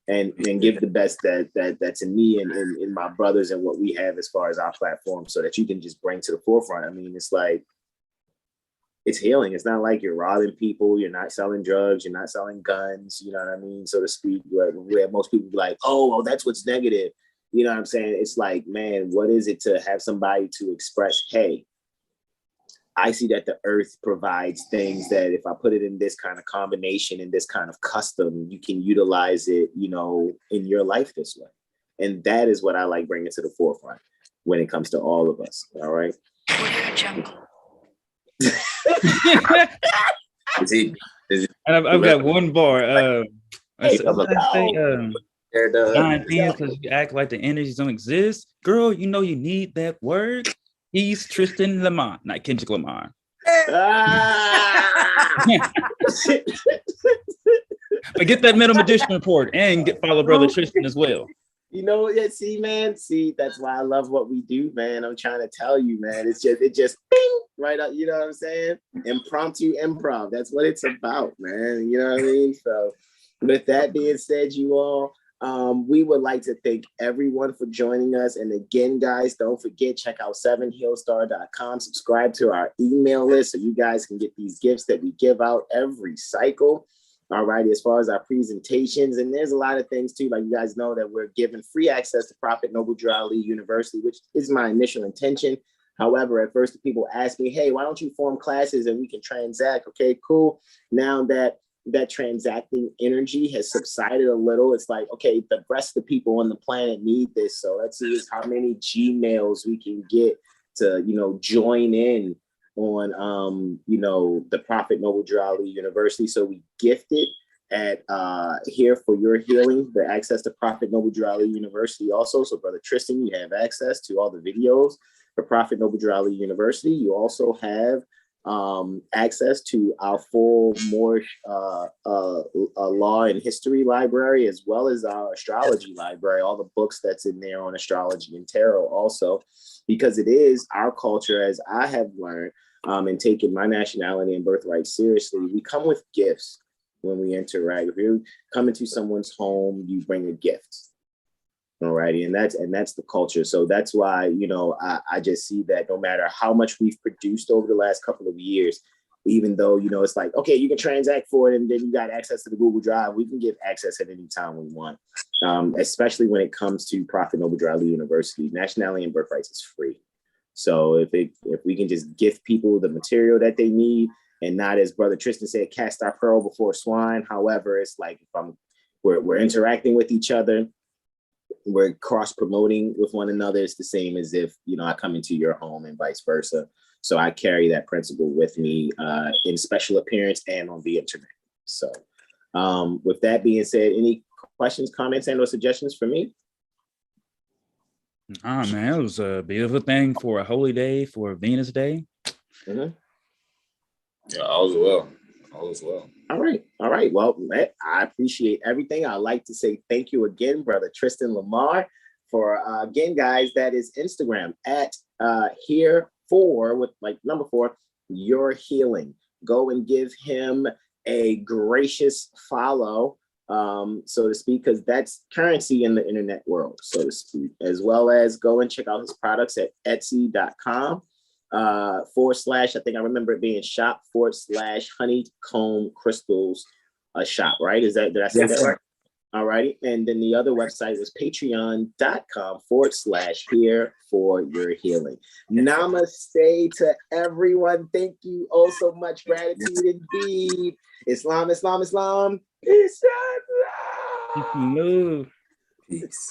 and give the best that's in me and in my brothers and what we have as far as our platform, so that you can just bring to the forefront. I mean, it's like, it's healing. It's not like you're robbing people. You're not selling drugs. You're not selling guns. You know what I mean? So to speak, where most people be like, oh, well, that's what's negative. You know what I'm saying? It's like, man, what is it to have somebody to express, hey, I see that the earth provides things that if I put it in this kind of combination, in this kind of custom, you can utilize it, in your life this way. And that is what I like bringing to the forefront when it comes to all of us. All right. And I've got one bar. Because you act like the energies don't exist. Girl, you need that word. He's Tristan Lamar, not Kendrick Lamar. But get that Metal Magician report and follow Brother Tristan as well. See, that's why I love what we do, man. I'm trying to tell you, man. It just bing, right up, you know what I'm saying? Impromptu improv. That's what it's about, man. You know what I mean? So with that being said, you all, We would like to thank everyone for joining us. And again, guys, don't forget, check out 7healstar.com. Subscribe to our email list so you guys can get these gifts that we give out every cycle. All right, as far as our presentations, and there's a lot of things too, like you guys know that we're giving free access to Prophet Noble Drew Ali University, which is my initial intention. However, at first the people asked me, hey, why don't you form classes and we can transact? Okay, cool. Now that transacting energy has subsided a little, it's like, okay, the rest of the people on the planet need this. So let's see how many Gmails we can get to, join in on, the Prophet Noble Drew Ali University. So we gifted at Here for Your Healing, the access to Prophet Noble Drew Ali University also. So Brother Tristan, you have access to all the videos for Prophet Noble Drew Ali University. You also have access to our full Moor law and history library, as well as our astrology library, all the books that's in there on astrology and tarot also, because it is our culture, as I have learned, and taking my nationality and birthright seriously. We come with gifts when we interact. If you come into someone's home, you bring a gift. Alrighty, and that's the culture. So that's why, I just see that no matter how much we've produced over the last couple of years, even though, it's like, okay, you can transact for it and then you got access to the Google Drive, we can give access at any time we want, especially when it comes to Prophet Noble Drew Ali University. Nationality and birthrights is free. So if we can just gift people the material that they need and not, as Brother Tristan said, cast our pearl before swine. However, it's like if we're interacting with each other, we're cross-promoting with one another. It's the same as if, I come into your home and vice versa. So I carry that principle with me in special appearance and on the internet. So with that being said, any questions, comments, and or suggestions for me? Man, it was a beautiful thing for a holy day, for a Venus day. Mm-hmm. Yeah, all is well. All right. Well, I appreciate everything. I'd like to say thank you again, Brother Tristan Lamar, for again, guys, that is Instagram at here for with like number 4, your healing. Go and give him a gracious follow, so to speak, because that's currency in the internet world, so to speak, as well as go and check out his products at etsy.com. / I think I remember it being shop / honeycomb crystals shop, right? Did I say that right? All righty. And then the other website was patreon.com / here for your healing. Namaste to everyone. Thank you oh so much. Gratitude indeed. Islam, Islam, Islam. Peace. Peace.